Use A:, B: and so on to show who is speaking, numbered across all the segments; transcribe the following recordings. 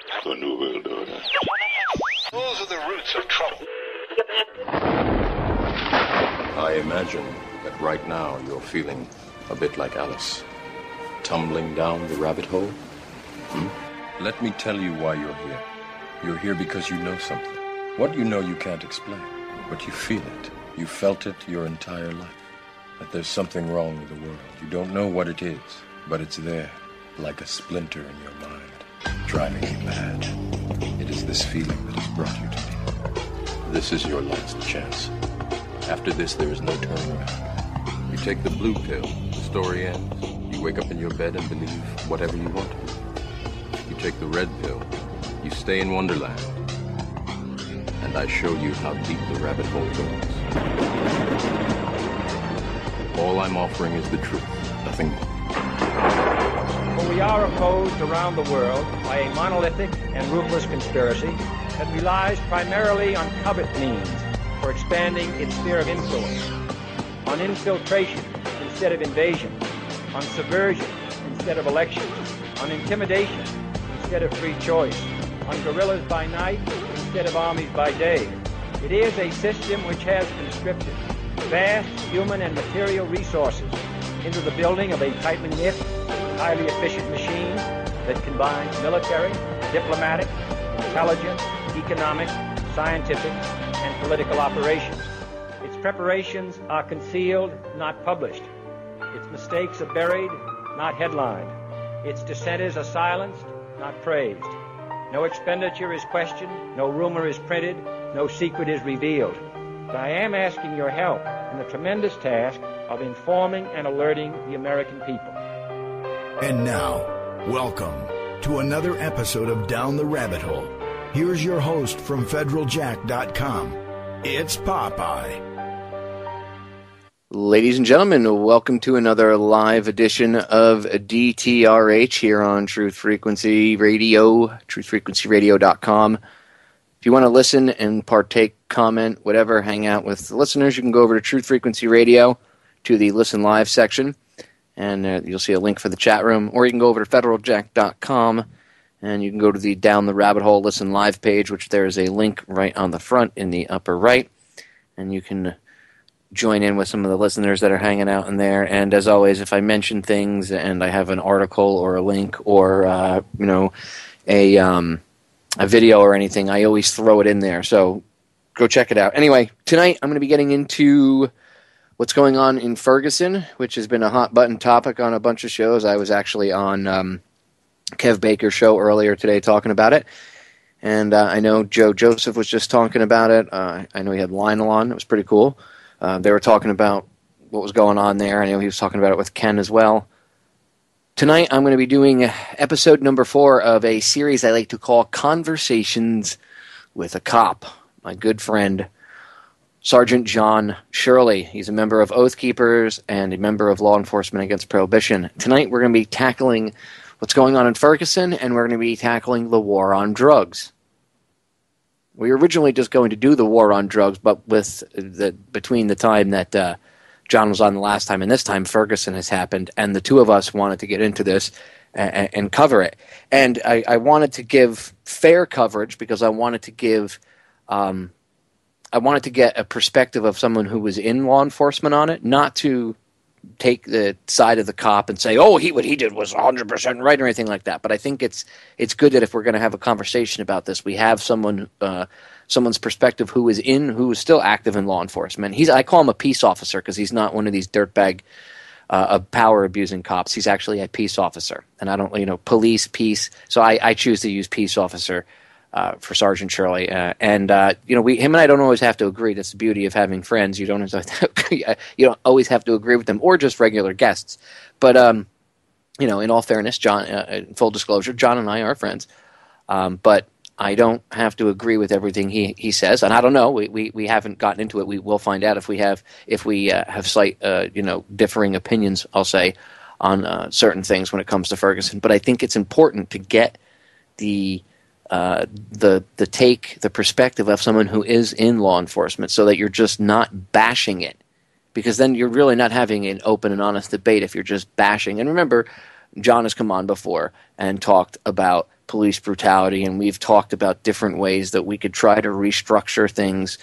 A: The New World Order.
B: Those are the roots of trouble.
C: I imagine that right now you're feeling a bit like Alice, tumbling down the rabbit hole. Let me tell you why you're here. You're here because you know something. What you know you can't explain, but you feel it. You felt it your entire life. That there's something wrong with the world. You don't know what it is, but it's there, like a splinter in your mind, driving you mad. It is this feeling that has brought you to me. This is your last chance. After this, there is no turning around. You take the blue pill, the story ends. You wake up in your bed and believe whatever you want to. You take the red pill, you stay in Wonderland, and I show you how deep the rabbit hole goes. All I'm offering is the truth, nothing more.
D: For we are opposed around the world by a monolithic and ruthless conspiracy that relies primarily on covert means for expanding its sphere of influence, on infiltration instead of invasion, on subversion instead of elections, on intimidation instead of free choice, on guerrillas by night instead of armies by day. It is a system which has conscripted vast human and material resources into the building of a tightly knit, highly efficient machine that combines military, diplomatic, intelligence, economic, scientific, and political operations. Its preparations are concealed, not published. Its mistakes are buried, not headlined. Its dissenters are silenced, not praised. No expenditure is questioned, no rumor is printed, no secret is revealed. But I am asking your help in the tremendous task of informing and alerting the American people.
E: And now, welcome to another episode of Down the Rabbit Hole. Here's your host from federaljack.com. It's Popeye.
F: Ladies and gentlemen, welcome to another live edition of DTRH here on Truth Frequency Radio, truthfrequencyradio.com. If you want to listen and partake, comment, whatever, hang out with the listeners, you can go over to Truth Frequency Radio to the Listen Live section, and you'll see a link for the chat room, or you can go over to federaljack.com, and you can go to the Down the Rabbit Hole Listen Live page, which there is a link right on the front in the upper right, and you can join in with some of the listeners that are hanging out in there. And as always, if I mention things and I have an article or a link or a video or anything, I always throw it in there. So go check it out. Anyway, tonight I'm going to be getting into what's going on in Ferguson, which has been a hot button topic on a bunch of shows. I was actually on Kev Baker's show earlier today talking about it. And I know Joe Joseph was just talking about it. I know he had Lionel on. It was pretty cool. They were talking about what was going on there. I know he was talking about it with Ken as well. Tonight I'm going to be doing episode number 4 of a series I like to call Conversations with a Cop. My good friend, Sergeant John Shirley. He's a member of Oath Keepers and a member of Law Enforcement Against Prohibition. Tonight we're going to be tackling what's going on in Ferguson, and we're going to be tackling the war on drugs. We were originally just going to do the war on drugs, but between the time that John was on the last time and this time, Ferguson has happened, and the two of us wanted to get into this and cover it. And I wanted to give fair coverage because I wanted to get a perspective of someone who was in law enforcement on it, not to take the side of the cop and say, oh, what he did was 100% right or anything like that. But I think it's good that if we're going to have a conversation about this, we have someone's perspective who is still active in law enforcement. I call him a peace officer because he's not one of these dirtbag power abusing cops. He's actually a peace officer, and I don't, police, peace. So I choose to use peace officer for Sergeant Shirley, him and I don't always have to agree. That's the beauty of having friends. You don't always have to agree with them, or just regular guests. But in all fairness, John, in full disclosure, John and I are friends. But I don't have to agree with everything he says, and I don't know. We haven't gotten into it. We will find out if we have slight differing opinions. I'll say on certain things when it comes to Ferguson. But I think it's important to get the perspective of someone who is in law enforcement, so that you're just not bashing it, because then you're really not having an open and honest debate if you're just bashing. And remember, John has come on before and talked about police brutality, and we've talked about different ways that we could try to restructure things,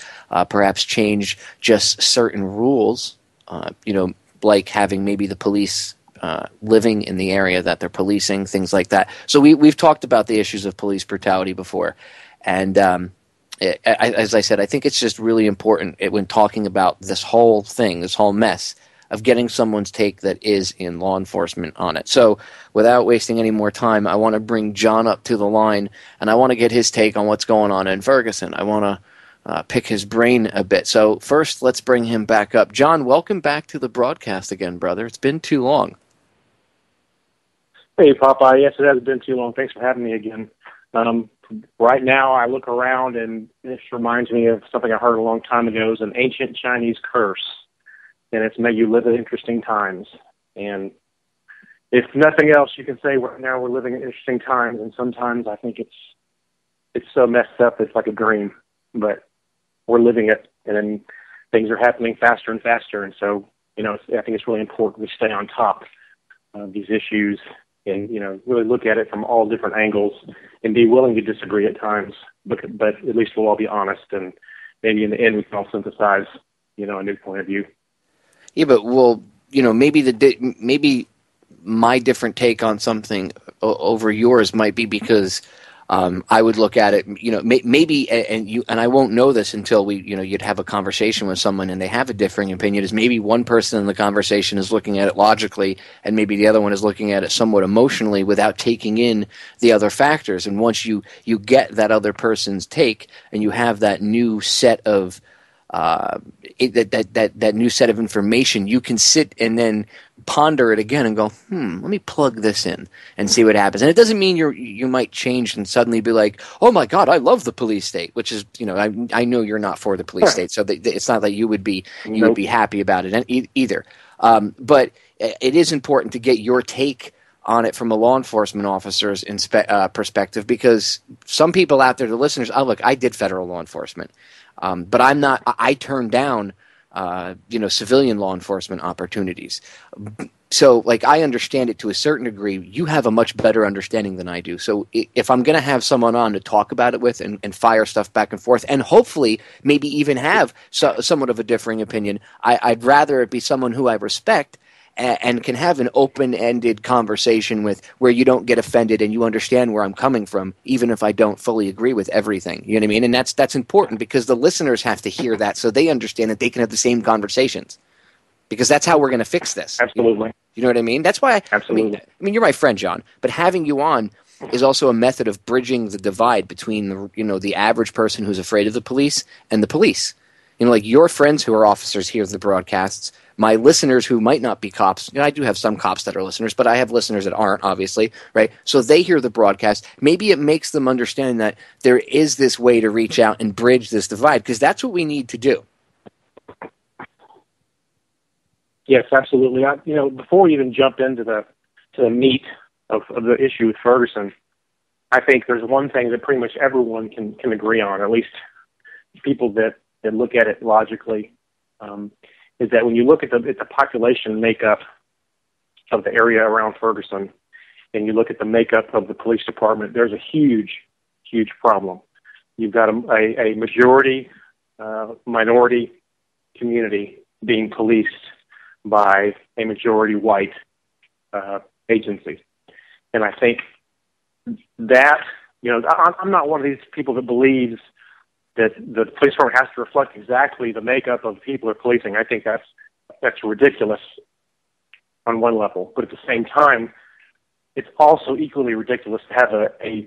F: perhaps change just certain rules, like having maybe the police living in the area that they're policing, things like that. So we've talked about the issues of police brutality before, and as I said, I think it's just really important when talking about this whole thing, this whole mess, of getting someone's take that is in law enforcement on it. So without wasting any more time, I want to bring John up to the line, and I want to get his take on what's going on in Ferguson. I want to pick his brain a bit. So first, let's bring him back up. John, welcome back to the broadcast again, brother. It's been too long.
A: Hey, Popeye. Yes, it has been too long. Thanks for having me again. Right now, I look around, and this reminds me of something I heard a long time ago. It was an ancient Chinese curse, and it's may you live at interesting times. And if nothing else, you can say right now we're living in interesting times, and sometimes I think it's so messed up it's like a dream, but we're living it, and then things are happening faster and faster, and so, I think it's really important we stay on top of these issues and, really look at it from all different angles and be willing to disagree at times, but at least we'll all be honest, and maybe in the end we can all synthesize, a new point of view.
F: Yeah, but maybe my different take on something over yours might be because I would look at it, maybe, and I won't know this until you'd have a conversation with someone and they have a differing opinion. Is maybe one person in the conversation is looking at it logically, and maybe the other one is looking at it somewhat emotionally without taking in the other factors. And once you get that other person's take, and you have that new set of that new set of information, you can sit and then ponder it again and go, let me plug this in and see what happens. And it doesn't mean you might change and suddenly be like, oh my God, I love the police state, which is, I know you're not for the police state, so it's not that you would be happy about it either. But it is important to get your take on it from a law enforcement officer's perspective, because some people out there, the listeners, I did federal law enforcement. But I'm not. I turned down, civilian law enforcement opportunities. So, I understand it to a certain degree. You have a much better understanding than I do. So, if I'm going to have someone on to talk about it with and fire stuff back and forth, and hopefully maybe even have somewhat of a differing opinion, I'd rather it be someone who I respect and can have an open-ended conversation with, where you don't get offended and you understand where I'm coming from, even if I don't fully agree with everything. You know what I mean? And that's important, because the listeners have to hear that so they understand that they can have the same conversations, because that's how we're going to fix this.
A: Absolutely.
F: You know what I mean? That's why.
A: Absolutely.
F: I mean, you're my friend, John, but having you on is also a method of bridging the divide between the average person who's afraid of the police and the police. Your friends who are officers hear the broadcasts. My listeners who might not be cops, I do have some cops that are listeners, but I have listeners that aren't, obviously, right? So they hear the broadcast. Maybe it makes them understand that there is this way to reach out and bridge this divide, because that's what we need to do.
A: Yes, absolutely. Before we even jump into the meat of the issue with Ferguson, I think there's one thing that pretty much everyone can agree on, at least people that look at it logically, is that when you look at the population makeup of the area around Ferguson, and you look at the makeup of the police department, there's a huge, huge problem. You've got a majority minority community being policed by a majority white agency. And I think that, I'm not one of these people that believes that the police department has to reflect exactly the makeup of the people they're policing. I think that's ridiculous on one level. But at the same time, it's also equally ridiculous to have a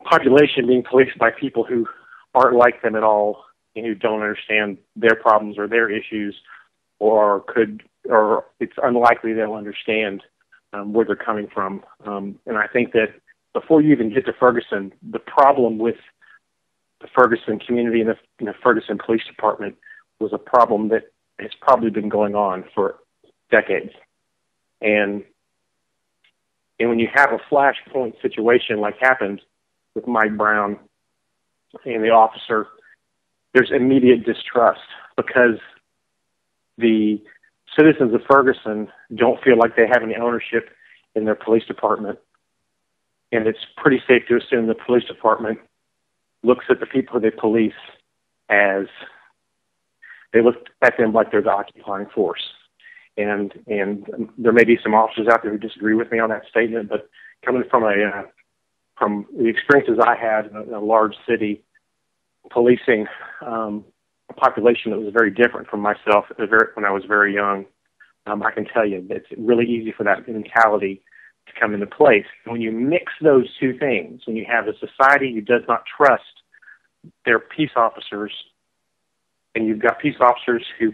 A: population being policed by people who aren't like them at all and who don't understand their problems or their issues, or it's unlikely they'll understand where they're coming from. And I think that before you even get to Ferguson, the problem with the Ferguson community and the Ferguson Police Department was a problem that has probably been going on for decades. And when you have a flashpoint situation like happened with Mike Brown and the officer, there's immediate distrust, because the citizens of Ferguson don't feel like they have any ownership in their police department. and it's pretty safe to assume the police department looks at the people they police as they look at them like they're the occupying force. And there may be some officers out there who disagree with me on that statement, but coming from the experiences I had in a large city, policing a population that was very different from myself when I was very young, I can tell you that it's really easy for that mentality to come into place. When you mix those two things, when you have a society who does not trust their peace officers, and you've got peace officers who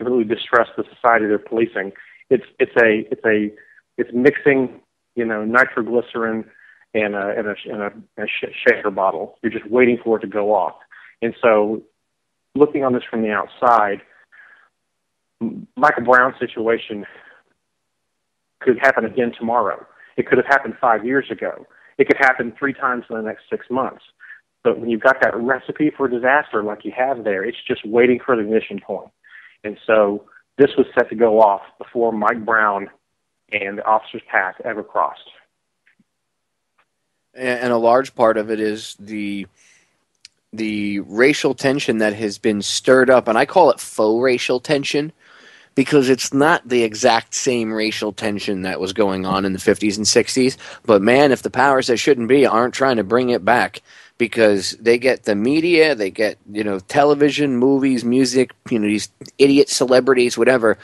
A: really distrust the society they're policing, it's mixing, nitroglycerin and a shaker bottle. You're just waiting for it to go off. And so, looking on this from the outside, Michael Brown's situation could happen again tomorrow. It could have happened 5 years ago. It could happen 3 times in the next 6 months. But when you've got that recipe for disaster like you have there, it's just waiting for the ignition point. And so this was set to go off before Mike Brown and the officer's path ever crossed.
F: And a large part of it is the racial tension that has been stirred up, and I call it faux racial tension, because it's not the exact same racial tension that was going on in the 50s and 60s. But man, if the powers that shouldn't be aren't trying to bring it back, because they get the media, they get, television, movies, music, these idiot celebrities, whatever,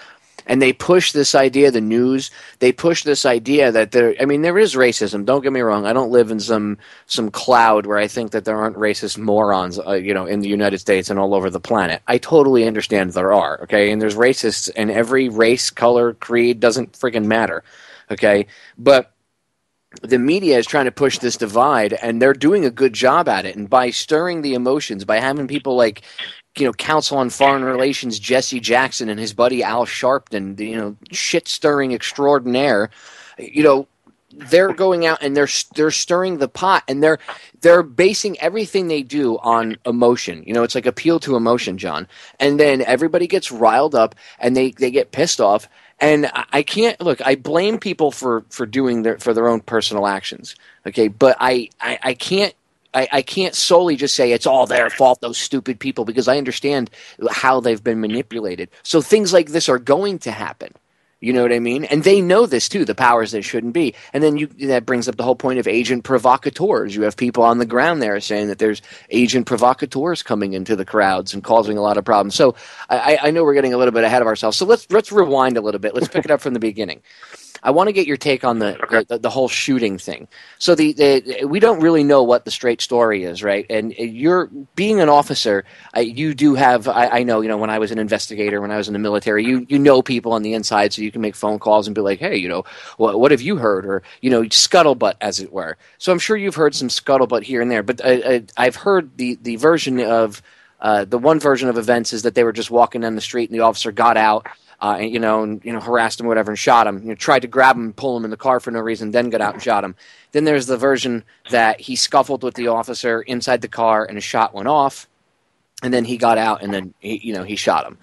F: and they push this idea, the news, they push this idea that there is racism. Don't get me wrong. I don't live in some cloud where I think that there aren't racist morons, in the United States and all over the planet. I totally understand there are, okay? And there's racists in every race, color, creed, doesn't freaking matter, okay? But the media is trying to push this divide, and they're doing a good job at it. And by stirring the emotions, by having people like, Counsel on Foreign Relations Jesse Jackson and his buddy Al Sharpton, shit-stirring extraordinaire, they're going out and they're stirring the pot, and they're basing everything they do on emotion. It's like appeal to emotion, John. And then everybody gets riled up and they get pissed off. And I can't look. I blame people for doing their own personal actions. Okay, but I can't. I can't solely just say it's all their fault, those stupid people, because I understand how they've been manipulated. So things like this are going to happen. You know what I mean? And they know this too, the powers that shouldn't be. And then that brings up the whole point of agent provocateurs. You have people on the ground there saying that there's agent provocateurs coming into the crowds and causing a lot of problems. So I know we're getting a little bit ahead of ourselves. So let's rewind a little bit. Let's pick it up from the beginning. I want to get your take on the whole shooting thing. So we don't really know what the straight story is, right? And you're being an officer. You do have. I know. When I was an investigator, when I was in the military, you know people on the inside, so you can make phone calls and be like, hey, what have you heard, or scuttlebutt, as it were. So I'm sure you've heard some scuttlebutt here and there, but I've heard the version of the one version of events is that they were just walking down the street and the officer got out. And harassed him or whatever and shot him. Tried to grab him and pull him in the car for no reason, then got out and shot him. Then there's the version that he scuffled with the officer inside the car and a shot went off, and then he got out and then he shot him.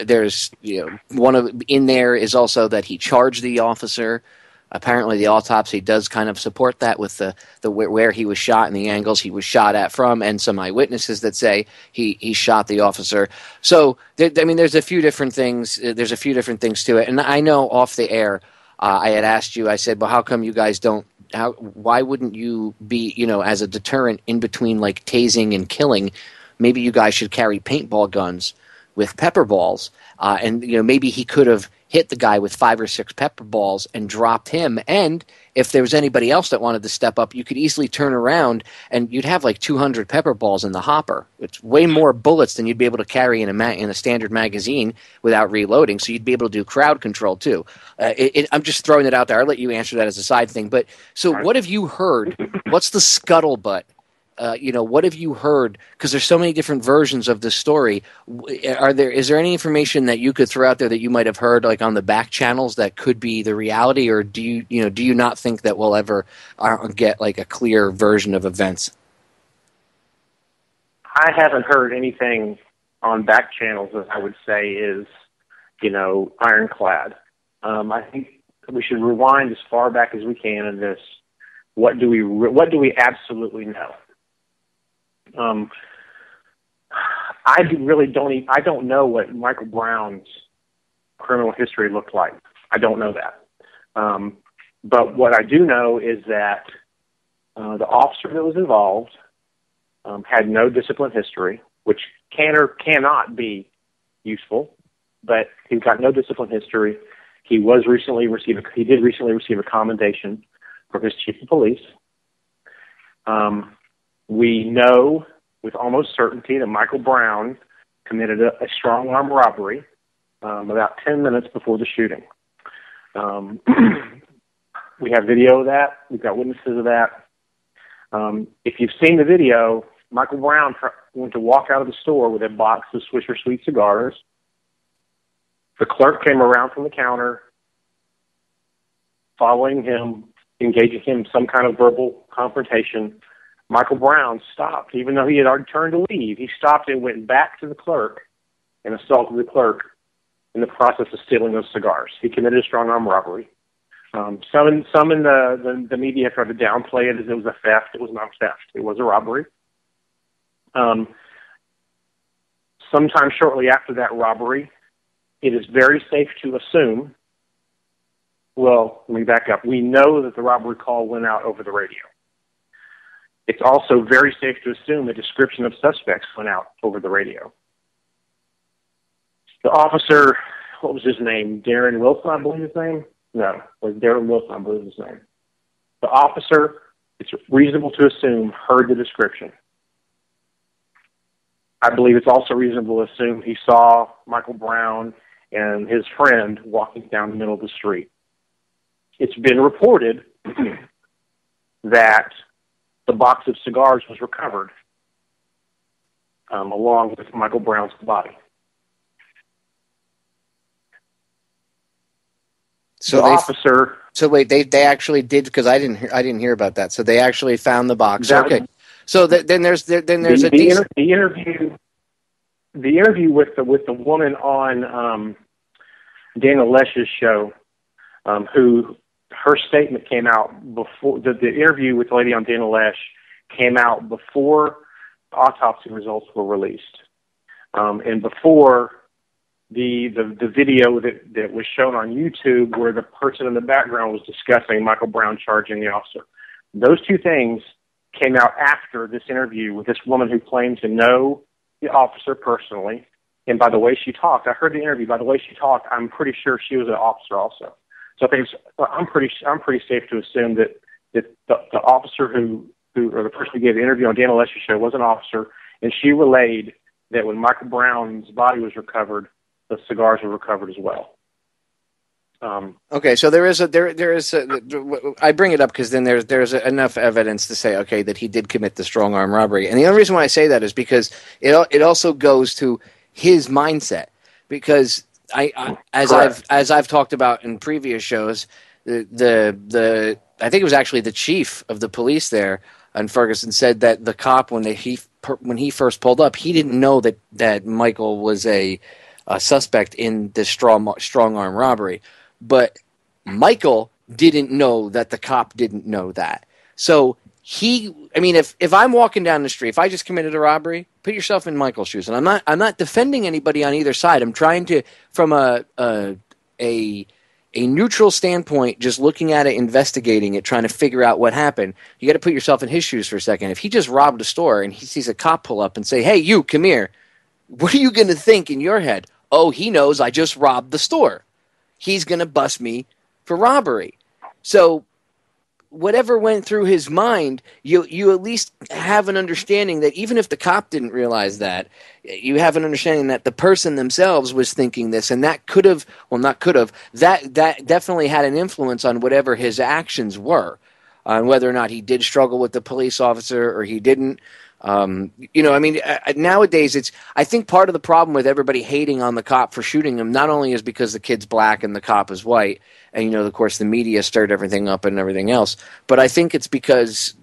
F: There's in there is also that he charged the officer. Apparently, the autopsy does kind of support that with the where he was shot and the angles he was shot at from, and some eyewitnesses that say he shot the officer. So, there's a few different things. There's a few different things to it. And I know off the air, I had asked you. I said, "Well, how come you guys don't? Why wouldn't you be, as a deterrent in between like tasing and killing? Maybe you guys should carry paintball guns with pepper balls, and maybe he could have hit the guy with 5 or 6 pepper balls and dropped him. And if there was anybody else that wanted to step up, you could easily turn around and you'd have like 200 pepper balls in the hopper. It's way more bullets than you'd be able to carry in a standard magazine without reloading. So you'd be able to do crowd control too. I'm just throwing it out there. I'll let you answer that as a side thing. But so what have you heard? What's the scuttlebutt? What have you heard? Because there's so many different versions of this story. Is there any information that you could throw out there that you might have heard, like on the back channels, that could be the reality, or do you not think that we'll ever get like a clear version of events?
A: I haven't heard anything on back channels that I would say is, ironclad. I think we should rewind as far back as we can in this, What do we absolutely know? I don't know what Michael Brown's criminal history looked like. I don't know that. But what I do know is that the officer that was involved had no discipline history, which can or cannot be useful, but he's got no discipline history. He did recently receive a commendation from his chief of police. We know with almost certainty that Michael Brown committed a strong-arm robbery about 10 minutes before the shooting. We have video of that. We've got witnesses of that. If you've seen the video, Michael Brown went to walk out of the store with a box of Swisher Sweet cigars. The clerk came around from the counter, following him, engaging him in some kind of verbal confrontation. Michael Brown stopped, even though he had already turned to leave. He stopped and went back to the clerk and assaulted the clerk in the process of stealing those cigars. He committed a strong-arm robbery. Some in the media tried to downplay it as it was a theft. It was not a theft. It was a robbery. Sometime shortly after that robbery, it is very safe to assume, well, let me back up. We know that the robbery call went out over the radio. It's also very safe to assume the description of suspects went out over the radio. The officer, what was his name? Darren Wilson, I believe his name? No, it was Darren Wilson, I believe his name. The officer, it's reasonable to assume, heard the description. I believe it's also reasonable to assume he saw Michael Brown and his friend walking down the middle of the street. It's been reported that the box of cigars was recovered along with Michael Brown's body.
F: So they actually did, because I didn't hear about that. So they actually found the box. Okay. So then there's the interview with the woman on Dana Loesch's show, who her statement came out before the interview with the lady on Dana Loesch came out before the autopsy results were released, and before the video that was shown on YouTube, where the person in the background was discussing Michael Brown charging the officer. Those two things came out after this interview with this woman who claimed to know the officer personally. And by the way she talked, I heard the interview. By the way she talked, I'm pretty sure she was an officer also. So I'm pretty safe to assume that the officer who or the person who gave the interview on Dana Loesch's show was an officer, and she relayed that when Michael Brown's body was recovered, the cigars were recovered as well. Okay, so there is I bring it up because then there's enough evidence to say, okay, that he did commit the strong arm robbery. And the only reason why I say that is because it also goes to his mindset, because as I've talked about in previous shows, the I think it was actually the chief of the police there in Ferguson said that the cop when he first pulled up, he didn't know that Michael was a suspect in this strong arm robbery. But Michael didn't know that the cop didn't know that. So if I'm walking down the street, if I just committed a robbery, put yourself in Michael's shoes. And I'm not defending anybody on either side. I'm trying to, from a neutral standpoint, just looking at it, investigating it, trying to figure out what happened. You got to put yourself in his shoes for a second. If he just robbed a store and he sees a cop pull up and say, "Hey, you, come here," what are you going to think in your head? Oh, he knows I just robbed the store. He's going to bust me for robbery. So whatever went through his mind, you at least have an understanding that even if the cop didn't realize that, you have an understanding that the person themselves was thinking this, and that that definitely had an influence on whatever his actions were, on whether or not he did struggle with the police officer or he didn't. Nowadays I think part of the problem with everybody hating on the cop for shooting him not only is because the kid's black and the cop is white, and of course the media stirred everything up and everything else, but I think it's because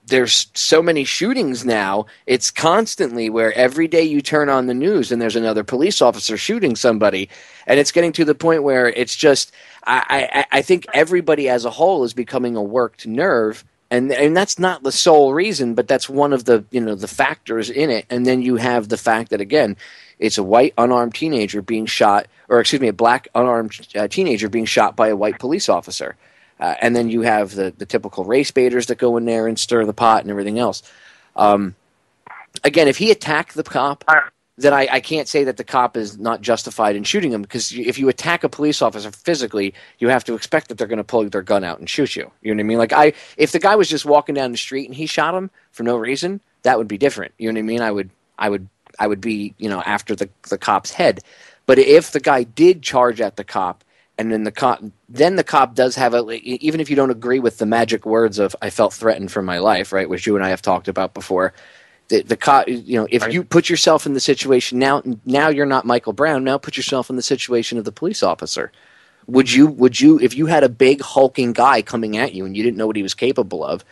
F: there's so many shootings now. It's constantly where every day you turn on the news and there's another police officer shooting somebody, and it's getting to the point where it's just I think everybody as a whole is becoming a worked nerve And that's not the sole reason, but that's one of the the factors in it. And then you have the fact that, again, it's a white unarmed teenager being shot, or excuse me, a black unarmed teenager being shot by a white police officer. And then you have the typical race baiters that go in there and stir the pot and everything else. Again, if he attacked the cop, then I can't say that the cop is not justified in shooting him, because if you attack a police officer physically, you have to expect that they're going to pull their gun out and shoot you. You know what I mean? Like, if the guy was just walking down the street and he shot him for no reason, that would be different. You know what I mean? I would be after the cop's head. But if the guy did charge at the cop, and then the cop does have even if you don't agree with the magic words of "I felt threatened for my life," right, which you and I have talked about before. The cop, if you put yourself in the situation now you're not Michael Brown. Now put yourself in the situation of the police officer. Would you, if you had a big hulking guy coming at you and you didn't know what he was capable of,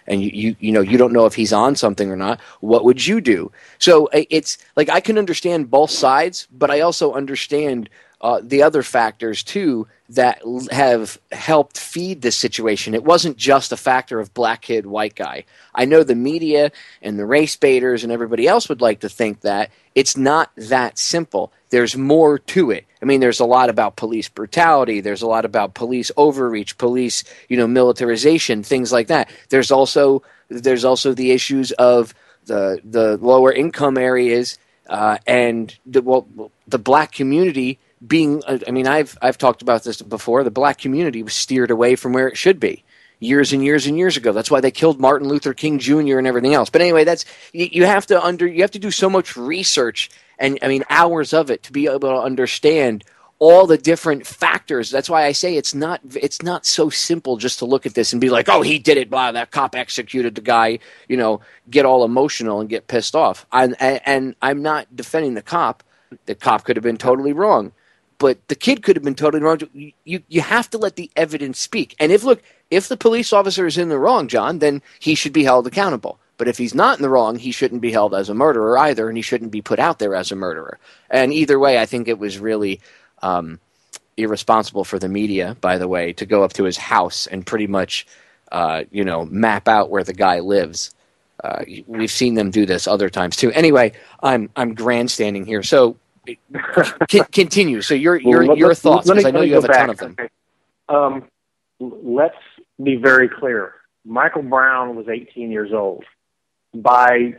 F: and you don't know if he's on something or not, what would you do? So it's like, I can understand both sides, but I also understand the other factors too that have helped feed this situation. It wasn't just a factor of black kid, white guy. I know the media and the race baiters and everybody else would like to think that it's not that simple. There's more to it. I mean, there's a lot about police brutality. There's a lot about police overreach, police, militarization, things like that. There's also the issues of the lower income areas and the black community being, I've talked about this before. The black community was steered away from where it should be years and years and years ago. That's why they killed Martin Luther King Jr. and everything else. But anyway, you have to do so much research and hours of it to be able to understand all the different factors. That's why I say it's not so simple just to look at this and be like, oh, he did it, blah, that cop executed the guy, get all emotional and get pissed off. And I'm not defending the cop. The cop could have been totally wrong. But the kid could have been totally wrong. You have to let the evidence speak. And if the police officer is in the wrong, John, then he should be held accountable. But if he's not in the wrong, he shouldn't be held as a murderer either, and he shouldn't be put out there as a murderer. And either way, I think it was really irresponsible for the media, by the way, to go up to his house and pretty much, map out where the guy lives. We've seen them do this other times too. Anyway, I'm grandstanding here. So continue. So your thoughts, because I know you have a ton of them.
A: Okay. Let's be very clear. Michael Brown was 18 years old. By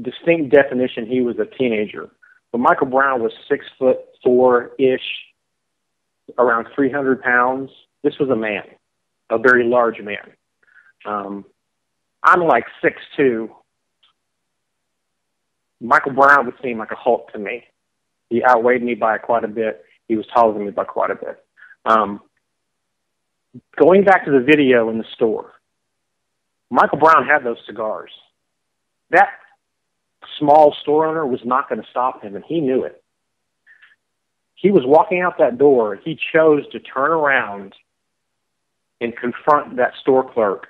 A: distinct definition, he was a teenager. But Michael Brown was 6'4" around 300 pounds. This was a man, a very large man. I'm like 6'2". Michael Brown would seem like a Hulk to me. He outweighed me by quite a bit. He was taller than me by quite a bit. Going back to the video in the store, Michael Brown had those cigars. That small store owner was not going to stop him, and he knew it. He was walking out that door. He chose to turn around and confront that store clerk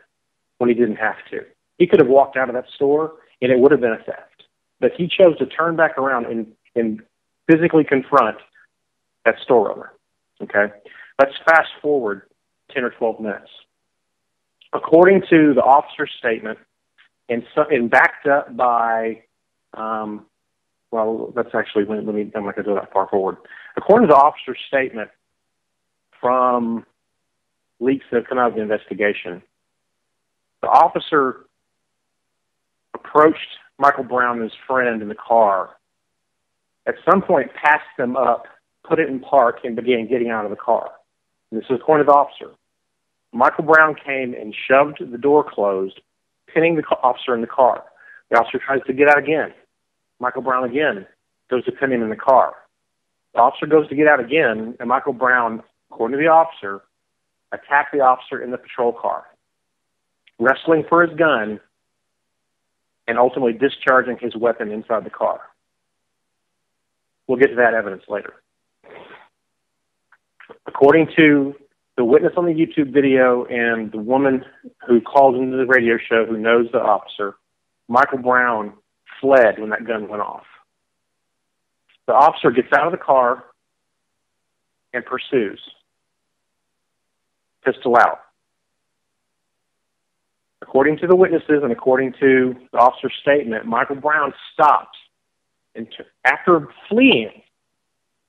A: when he didn't have to. He could have walked out of that store, and it would have been a theft. But he chose to turn back around and physically confront that store owner. Okay? Let's fast forward 10 or 12 minutes. According to the officer's statement, and backed up by, that's actually, I'm not going to go that far forward. According to the officer's statement from leaks that have come out of the investigation, the officer approached Michael Brown and his friend in the car, at some point passed them up, put it in park, and began getting out of the car. And this is according to the officer. Michael Brown came and shoved the door closed, pinning the officer in the car. The officer tries to get out again. Michael Brown again goes to pin him in the car. The officer goes to get out again, and Michael Brown, according to the officer, attacked the officer in the patrol car, wrestling for his gun and ultimately discharging his weapon inside the car. We'll get to that evidence later. According to the witness on the YouTube video and the woman who called into the radio show who knows the officer, Michael Brown fled when that gun went off. The officer gets out of the car and pursues, pistol out. According to the witnesses and according to the officer's statement, Michael Brown stopped. And after fleeing,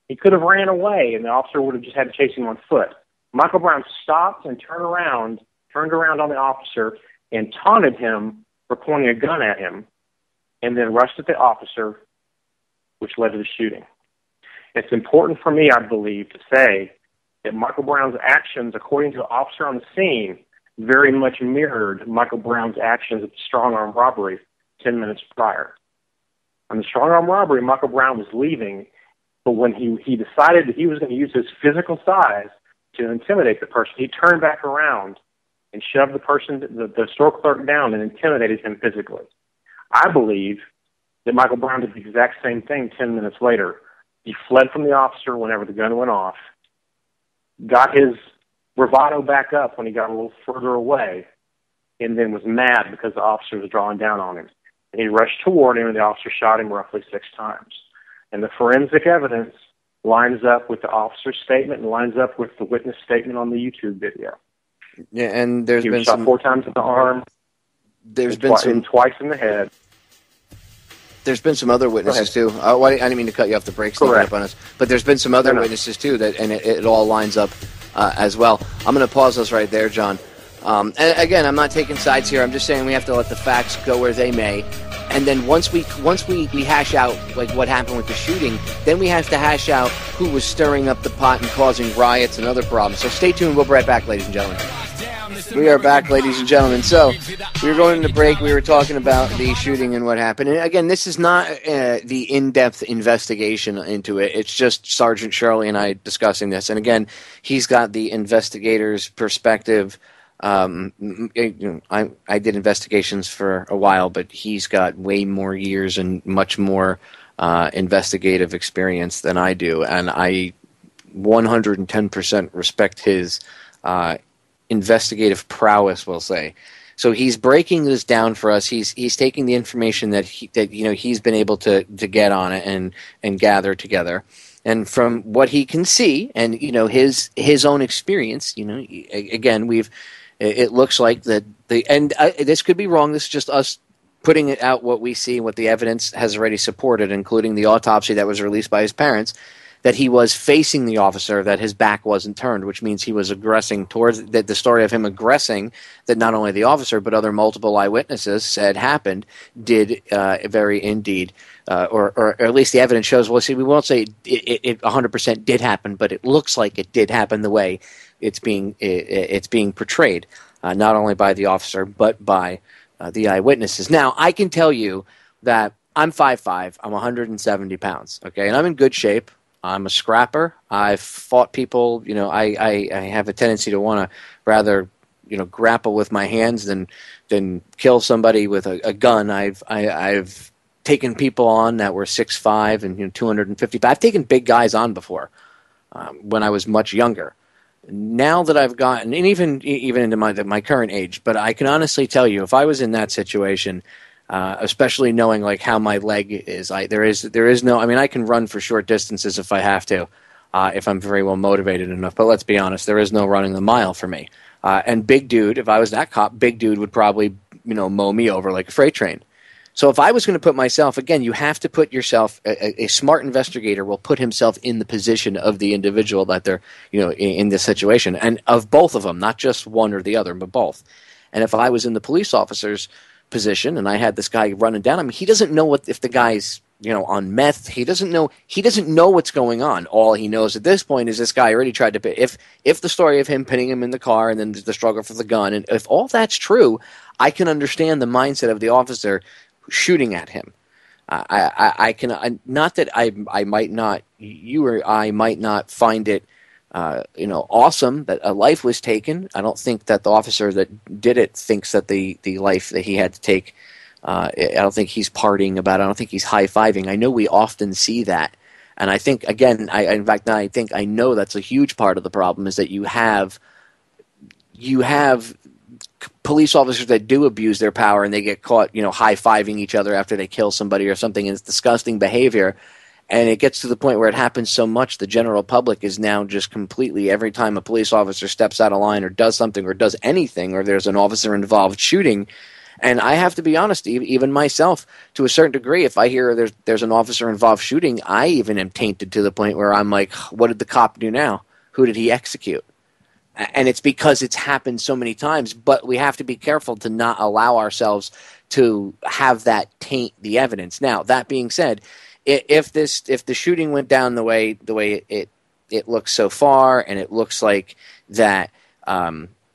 A: he could have ran away, and the officer would have just had to chase him on foot. Michael Brown stopped and turned around on the officer and taunted him for pointing a gun at him, and then rushed at the officer, which led to the shooting. It's important for me, I believe, to say that Michael Brown's actions, according to the officer on the scene, very much mirrored Michael Brown's actions at the strong-arm robbery 10 minutes prior. On the strong-arm robbery, Michael Brown was leaving, but when he decided that he was going to use his physical size to intimidate the person, he turned back around and shoved the store clerk down and intimidated him physically. I believe that Michael Brown did the exact same thing 10 minutes later. He fled from the officer whenever the gun went off, got his bravado back up when he got a little further away, and then was mad because the officer was drawing down on him. And he rushed toward him, and the officer shot him roughly 6 times. And the forensic evidence lines up with the officer's statement and lines up with the witness statement on the YouTube video.
F: Yeah, and there's
A: he
F: been
A: was shot
F: some
A: 4 times in the arm.
F: There's been some
A: twice in the head.
F: There's been some other witnesses too. I didn't mean to cut you off the break, up on us, but there's been some other witnesses too and it all lines up as well. I'm going to pause us right there, John. And again, I'm not taking sides here. I'm just saying we have to let the facts go where they may. And then once we hash out like what happened with the shooting, then we have to hash out who was stirring up the pot and causing riots and other problems. So stay tuned. We'll be right back, ladies and gentlemen. We are back, ladies and gentlemen. So we were going into break. We were talking about the shooting and what happened. And again, this is not the in-depth investigation into it. It's just Sergeant Shirley and I discussing this. And again, he's got the investigator's perspective. I did investigations for a while, but he's got way more years and much more investigative experience than I do. And I 110% respect his investigative prowess, we'll say. So he's breaking this down for us. He's taking the information that he's been able to get on it and gather together. And from what he can see and his own experience, again, it looks like that this could be wrong. This is just us putting it out what we see, what the evidence has already supported, including the autopsy that was released by his parents, that he was facing the officer, that his back wasn't turned, which means he was aggressing towards that. The story of him aggressing that not only the officer but other multiple eyewitnesses said happened did very indeed, or at least the evidence shows. Well, see, we won't say it 100% did happen, but it looks like it did happen the way it's being portrayed, not only by the officer but by the eyewitnesses. Now, I can tell you that I'm 5'5", I'm 170 pounds, okay, and I'm in good shape. I'm a scrapper. I've fought people. I have a tendency to want to rather, grapple with my hands than kill somebody with a gun. I've taken people on that were 6'5" and 250. I've taken big guys on before when I was much younger. Now that I've gotten, and even into my current age, but I can honestly tell you, if I was in that situation. Especially knowing like how my leg is, there is no. I mean, I can run for short distances if I have to, if I'm very well motivated enough. But let's be honest, there is no running the mile for me. And big dude, if I was that cop, big dude would probably mow me over like a freight train. So if I was going to put myself, again, you have to put yourself. A smart investigator will put himself in the position of the individual that they're in this situation, and of both of them, not just one or the other, but both. And if I was in the police officer's position and I had this guy running down, I mean, he doesn't know if the guy's on meth. He doesn't know what's going on. All he knows at this point is this guy already tried to if the story of him pinning him in the car and then the struggle for the gun, and if all that's true, I can understand the mindset of the officer shooting at him. I can not that I might not, you or I might not find it awesome that a life was taken. I don't think that the officer that did it thinks that the life that he had to take, I don't think he's partying about it. I don't think he's high-fiving. I know we often see that. And I think, again, I know that's a huge part of the problem is that you have police officers that do abuse their power and they get caught, high-fiving each other after they kill somebody or something, and it's disgusting behavior. And it gets to the point where it happens so much, the general public is now just completely, every time a police officer steps out of line or does something or does anything, or there's an officer-involved shooting. And I have to be honest, even myself, to a certain degree, if I hear there's an officer-involved shooting, I even am tainted to the point where I'm like, what did the cop do now? Who did he execute? And it's because it's happened so many times, but we have to be careful to not allow ourselves to have that taint the evidence. Now, that being said, if the shooting went down the way it looks so far, and it looks like that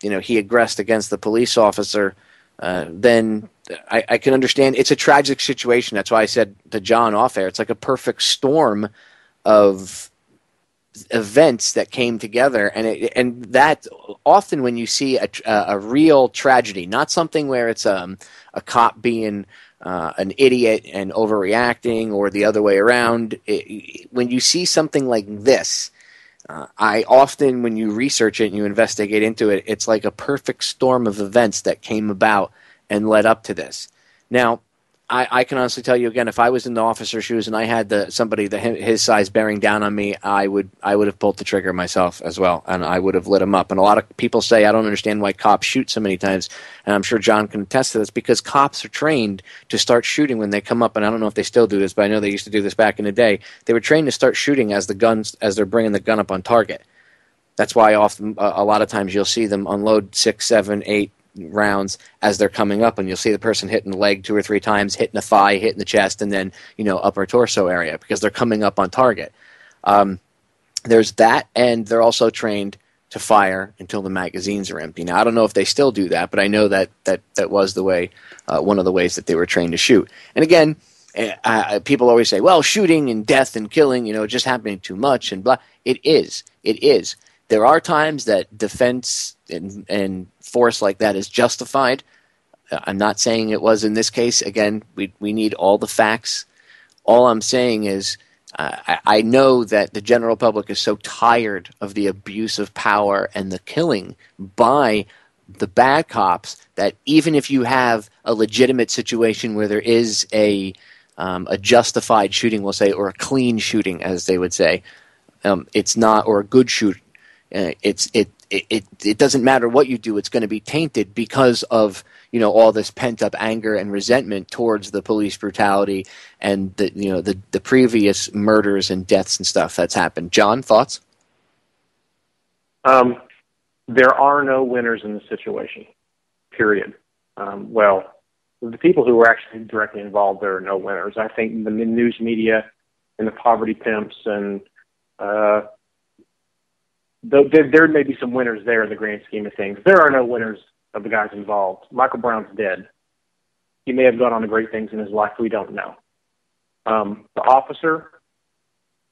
F: he aggressed against the police officer, then I can understand. It's a tragic situation. That's why I said to John off air, it's like a perfect storm of events that came together, and that often when you see a real tragedy, not something where it's a cop being an idiot and overreacting, or the other way around. When you see something like this, I often, when you research it and you investigate into it, it's like a perfect storm of events that came about and led up to this. Now, I can honestly tell you again, if I was in the officer's shoes and I had somebody his size bearing down on me, I would have pulled the trigger myself as well, and I would have lit him up. And a lot of people say, I don't understand why cops shoot so many times, and I'm sure John can attest to this, because cops are trained to start shooting when they come up, and I don't know if they still do this, but I know they used to do this back in the day. They were trained to start shooting as they're bringing the gun up on target. That's why often, a lot of times, you'll see them unload 6, 7, 8 rounds as they're coming up, and you'll see the person hitting the leg 2 or 3 times, hitting the thigh, hitting the chest, and then upper torso area, because they're coming up on target. There's that, and they're also trained to fire until the magazines are empty. Now, I don't know if they still do that, but I know that was the way, one of the ways that they were trained to shoot. And again, people always say, well, shooting and death and killing, just happening too much and blah. It is. There are times that defense and force like that is justified. I'm not saying it was in this case. Again, we need all the facts. All I'm saying is I know that the general public is so tired of the abuse of power and the killing by the bad cops that even if you have a legitimate situation where there is a justified shooting, we'll say, or a clean shooting, as they would say, it's not, or a good shooting. It doesn't matter what you do; it's going to be tainted because of all this pent up anger and resentment towards the police brutality and the previous murders and deaths and stuff that's happened. John, thoughts?
A: There are no winners in this situation. Period. Well, the people who were actually directly involved, there are no winners. I think the news media and the poverty pimps and there may be some winners there in the grand scheme of things. There are no winners of the guys involved. Michael Brown's dead. He may have gone on to great things in his life. We don't know. The officer,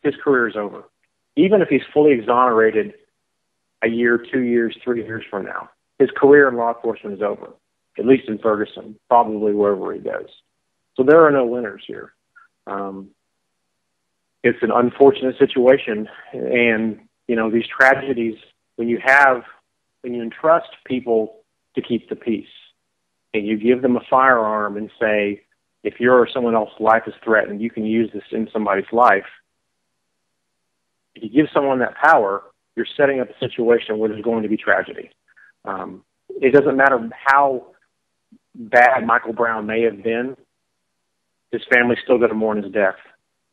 A: his career is over. Even if he's fully exonerated a year, 2 years, 3 years from now, his career in law enforcement is over, at least in Ferguson, probably wherever he goes. So there are no winners here. It's an unfortunate situation, and these tragedies, when you entrust people to keep the peace, and you give them a firearm and say, if your or someone else's life is threatened, you can use this in somebody's life. If you give someone that power, you're setting up a situation where there's going to be tragedy. It doesn't matter how bad Michael Brown may have been, his family's still going to mourn his death.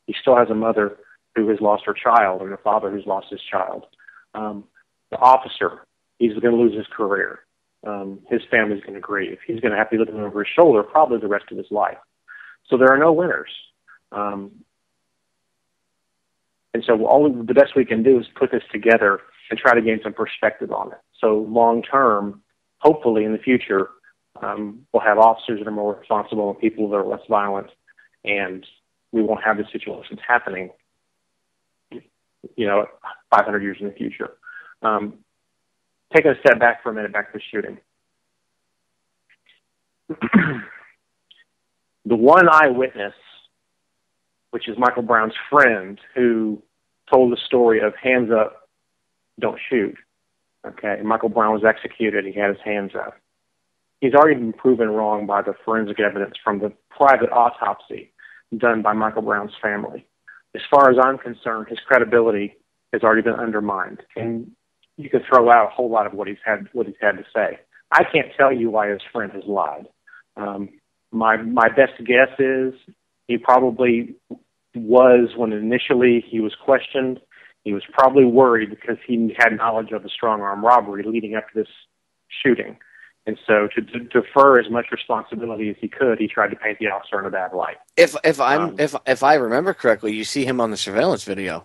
A: He still has a mother who has lost her child and a father who's lost his child. The officer, he's going to lose his career. His family's going to grieve. He's going to have to be looking over his shoulder probably the rest of his life. So there are no winners. And so the best we can do is put this together and try to gain some perspective on it. So long term, hopefully in the future, we'll have officers that are more responsible and people that are less violent, and we won't have the situations happening 500 years in the future. Taking a step back for a minute, back to the shooting. The one eyewitness, which is Michael Brown's friend, who told the story of hands up, don't shoot. Okay, Michael Brown was executed. He had his hands up. He's already been proven wrong by the forensic evidence from the private autopsy done by Michael Brown's family. as far as I'm concerned, his credibility has already been undermined, and you can throw out a whole lot of what he's had to say. I can't tell you why his friend has lied. My best guess is he probably was, when initially he was questioned, he was probably worried because he had knowledge of the strong-arm robbery leading up to this shooting. And so to defer as much responsibility as he could, he tried to paint the officer in a bad light.
F: If I remember correctly, you see him on the surveillance video.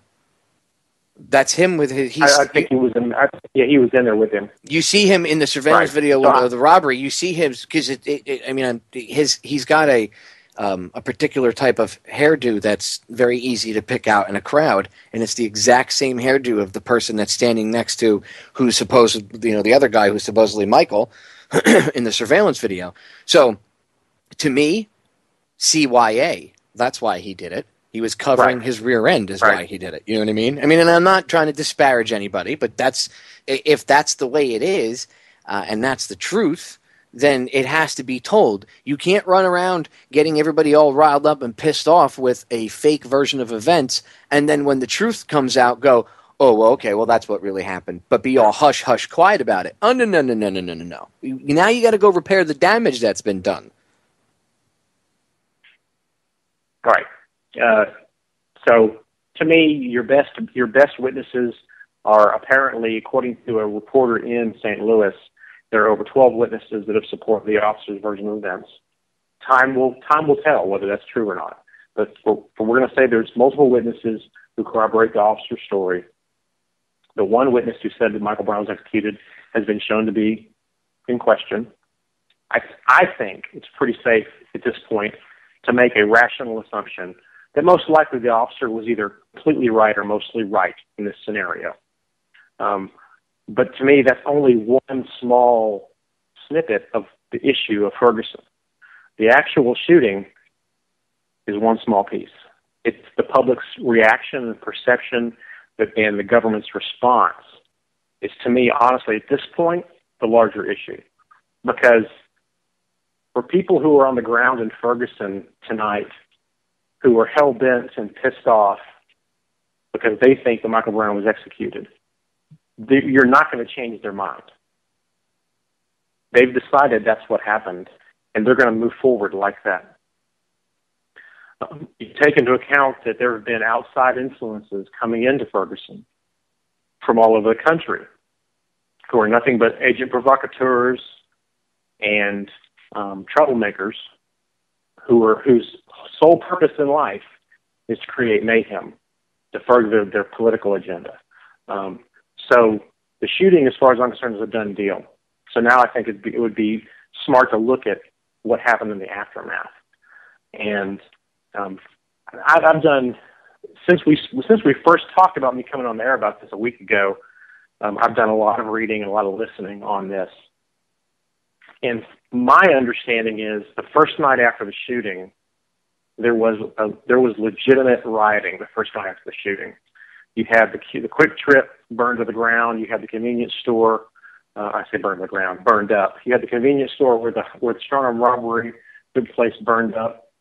F: That's him with his.
A: I think he was in. He was in there with him.
F: You see him in the surveillance video of the robbery. You see him because he's got a particular type of hairdo that's very easy to pick out in a crowd, and it's the exact same hairdo of the person that's standing next to who's the other guy who's supposedly Michael in the surveillance video. So, to me, CYA. That's why he did it. He was covering his rear end is why he did it. You know what I mean? And I'm not trying to disparage anybody, but if that's the way it is, and that's the truth, then it has to be told. You can't run around getting everybody all riled up and pissed off with a fake version of events, and then when the truth comes out, go, oh, well, okay, well, that's what really happened. But be all hush, quiet about it. Oh, no. Now you got to go repair the damage that's been done.
A: Right. So, to me, your best witnesses are apparently, according to a reporter in St. Louis, there are over 12 witnesses that have supported the officer's version of events. Time will tell whether that's true or not. But we're going to say there's multiple witnesses who corroborate the officer's story. The one witness who said that Michael Brown was executed has been shown to be in question. I think it's pretty safe at this point to make a rational assumption that most likely the officer was either completely right or mostly right in this scenario. But to me, that's only one small snippet of the issue of Ferguson. The actual shooting is one small piece. It's the public's reaction and perception and the government's response is, to me, honestly, at this point, the larger issue. Because for people who are on the ground in Ferguson tonight who are hell-bent and pissed off because they think that Michael Brown was executed, you're not going to change their mind. They've decided that's what happened, and they're going to move forward like that. You take into account that there have been outside influences coming into Ferguson from all over the country who are nothing but agent provocateurs and troublemakers whose sole purpose in life is to create mayhem to further their political agenda. So the shooting, as far as I'm concerned, is a done deal. So now I think it would be smart to look at what happened in the aftermath. And I've done, since we first talked about me coming on the air about this a week ago, I've done a lot of reading and a lot of listening on this. And my understanding is the first night after the shooting, there was legitimate rioting the first night after the shooting. You had the Quick Trip burned to the ground. You had the convenience store, I say burned to the ground, burned up. You had the convenience store where the strong-arm robbery took place burned up.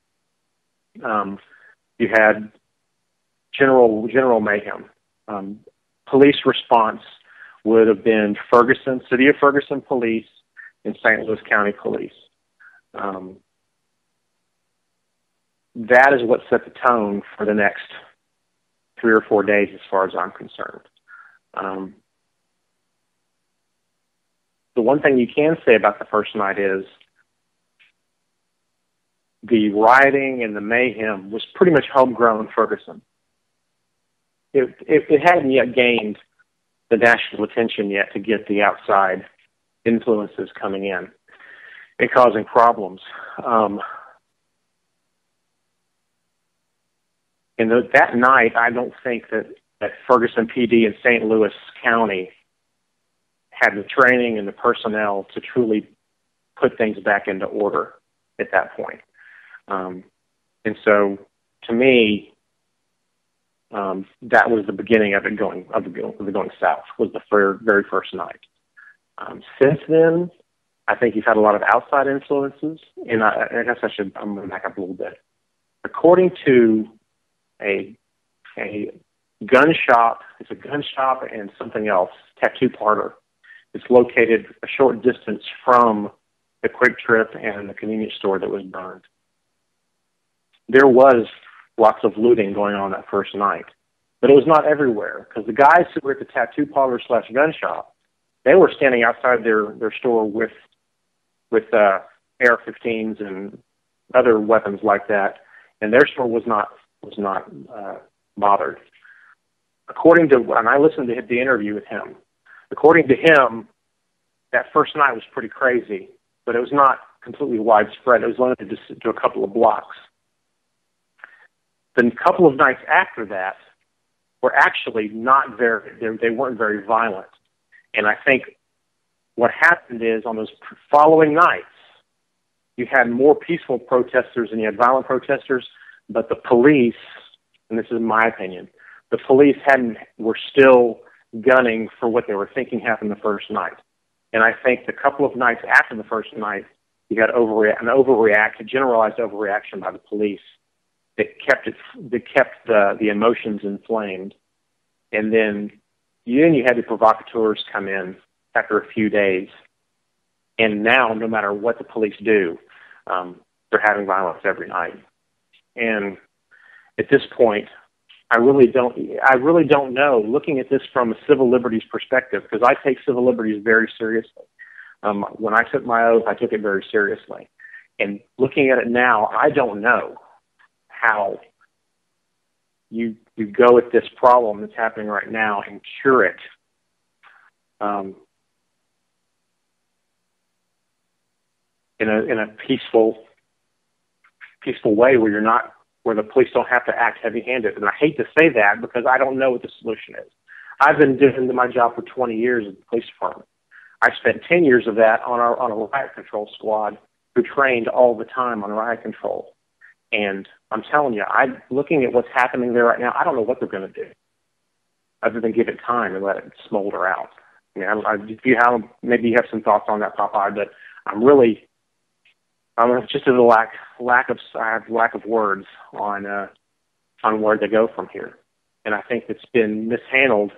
A: You had general mayhem. Police response would have been City of Ferguson Police and St. Louis County Police. That is what set the tone for the next 3 or 4 days as far as I'm concerned. The one thing you can say about the first night is the rioting and the mayhem was pretty much homegrown Ferguson. It hadn't yet gained the national attention yet to get the outside influences coming in and causing problems. And that night, I don't think that Ferguson PD and St. Louis County had the training and the personnel to truly put things back into order at that point. And so, to me, that was the beginning of it going south. Was the very first night. Since then, I think you've had a lot of outside influences, and I guess I'm going to back up a little bit. According to a a gun shop. It's a gun shop and something else, tattoo parlor. It's located a short distance from the Quick Trip and the convenience store that was burned. There was lots of looting going on that first night, but it was not everywhere, because the guys who were at the tattoo parlor / gun shop, they were standing outside their store with AR-15s and other weapons like that, and their store was not bothered. According to, and I listened to the interview with him, according to him, that first night was pretty crazy, but it was not completely widespread. It was limited to a couple of blocks. The couple of nights after that were actually not they weren't very violent. And I think what happened is on those following nights, you had more peaceful protesters than you had violent protesters, but the police, and this is my opinion, the police were still gunning for what they were thinking happened the first night. And I think the couple of nights after the first night, you got a generalized overreaction by the police that kept the emotions inflamed. And then you had the provocateurs come in after a few days. And now, no matter what the police do, they're having violence every night. And at this point, I really don't know. Looking at this from a civil liberties perspective, because I take civil liberties very seriously. When I took my oath, I took it very seriously. And looking at it now, I don't know how you go at this problem that's happening right now and cure it. In a peaceful way where the police don't have to act heavy-handed. And I hate to say that because I don't know what the solution is. I've been doing my job for 20 years at the police department. I spent 10 years of that on a riot control squad who trained all the time on riot control. And I'm telling you, I'm looking at what's happening there right now. I don't know what they're going to do other than give it time and let it smolder out. Maybe you have some thoughts on that, Popeye, but I'm just at a lack of words on where to go from here. And I think it's been mishandled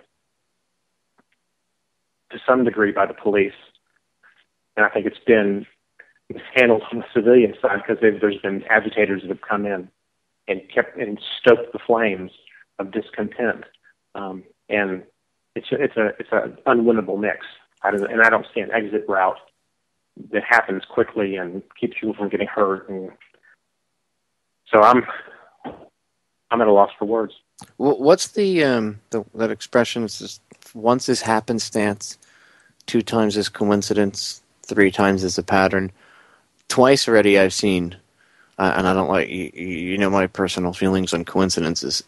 A: to some degree by the police. And I think it's been mishandled on the civilian side because there's been agitators that have come in and stoked the flames of discontent. And it's an unwinnable mix. And I don't see an exit route that happens quickly and keeps people from getting hurt. And so I'm at a loss for words.
F: What's that expression? It's just, once is happenstance, 2 times is coincidence, 3 times is a pattern. Twice already I've seen, and I don't like, you know my personal feelings on coincidences.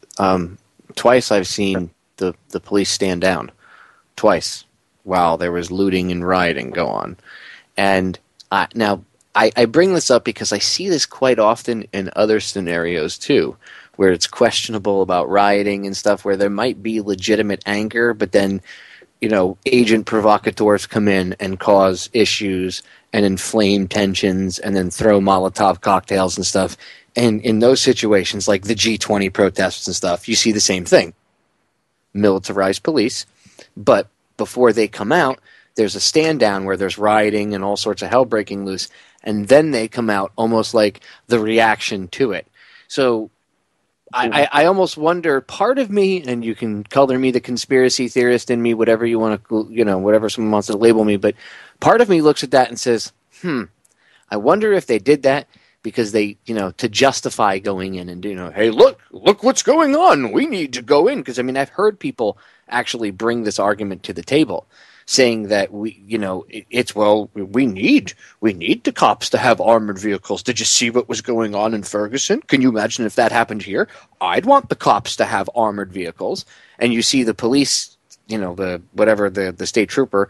F: Twice I've seen the police stand down. Twice, while there was looting and rioting go on. And now I bring this up because I see this quite often in other scenarios too, where it's questionable about rioting and stuff, where there might be legitimate anger, but then, agent provocateurs come in and cause issues and inflame tensions and then throw Molotov cocktails and stuff. And in those situations, like the G20 protests and stuff, you see the same thing. Militarized police, but before they come out, there's a stand down where there's rioting and all sorts of hell breaking loose, and then they come out almost like the reaction to it. So I almost wonder, part of me, and you can color me the conspiracy theorist in me, whatever you want to, whatever someone wants to label me, but part of me looks at that and says, I wonder if they did that because they, to justify going in and, hey, look what's going on. We need to go in. Because, I've heard people actually bring this argument to the table, saying that we need the cops to have armored vehicles. Did you see what was going on in Ferguson? Can you imagine if that happened here? I'd want the cops to have armored vehicles. And you see the police, the state trooper,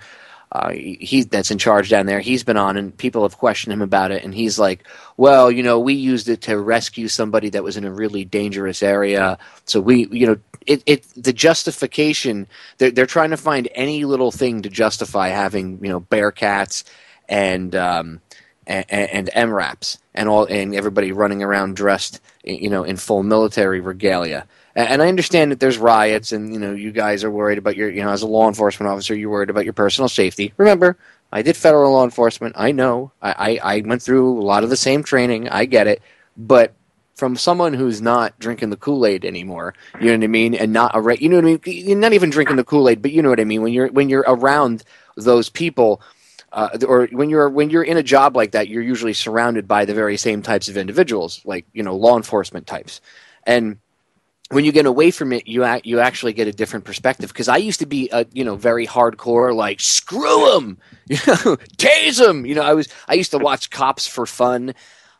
F: that's in charge down there, he's been on, and people have questioned him about it, and he's like, well, we used it to rescue somebody that was in a really dangerous area. So the justification, they're trying to find any little thing to justify having, Bearcats and and MRAPs and everybody running around dressed, in full military regalia. And I understand that there's riots, and you guys are worried about your, as a law enforcement officer, you're worried about your personal safety. Remember, I did federal law enforcement. I know. I went through a lot of the same training. I get it. But from someone who's not drinking the Kool-Aid anymore, you know what I mean, and not you know what I mean. You're not even drinking the Kool-Aid, but you know what I mean. When you're around those people, or when you're in a job like that, you're usually surrounded by the very same types of individuals, like law enforcement types, and when you get away from it, you actually get a different perspective. Because I used to be very hardcore, like screw them, tase them. I used to watch cops for fun,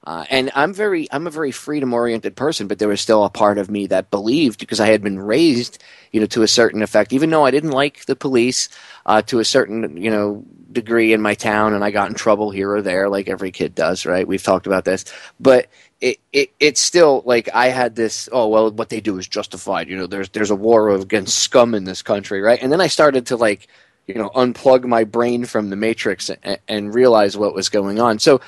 F: and I'm a very freedom oriented person. But there was still a part of me that believed, because I had been raised, to a certain effect. Even though I didn't like the police, to a certain degree in my town, and I got in trouble here or there, like every kid does, right? We've talked about this, but it's still like I had this, oh, well, what they do is justified. There's a war against scum in this country, right? And then I started to unplug my brain from the matrix and realize what was going on. So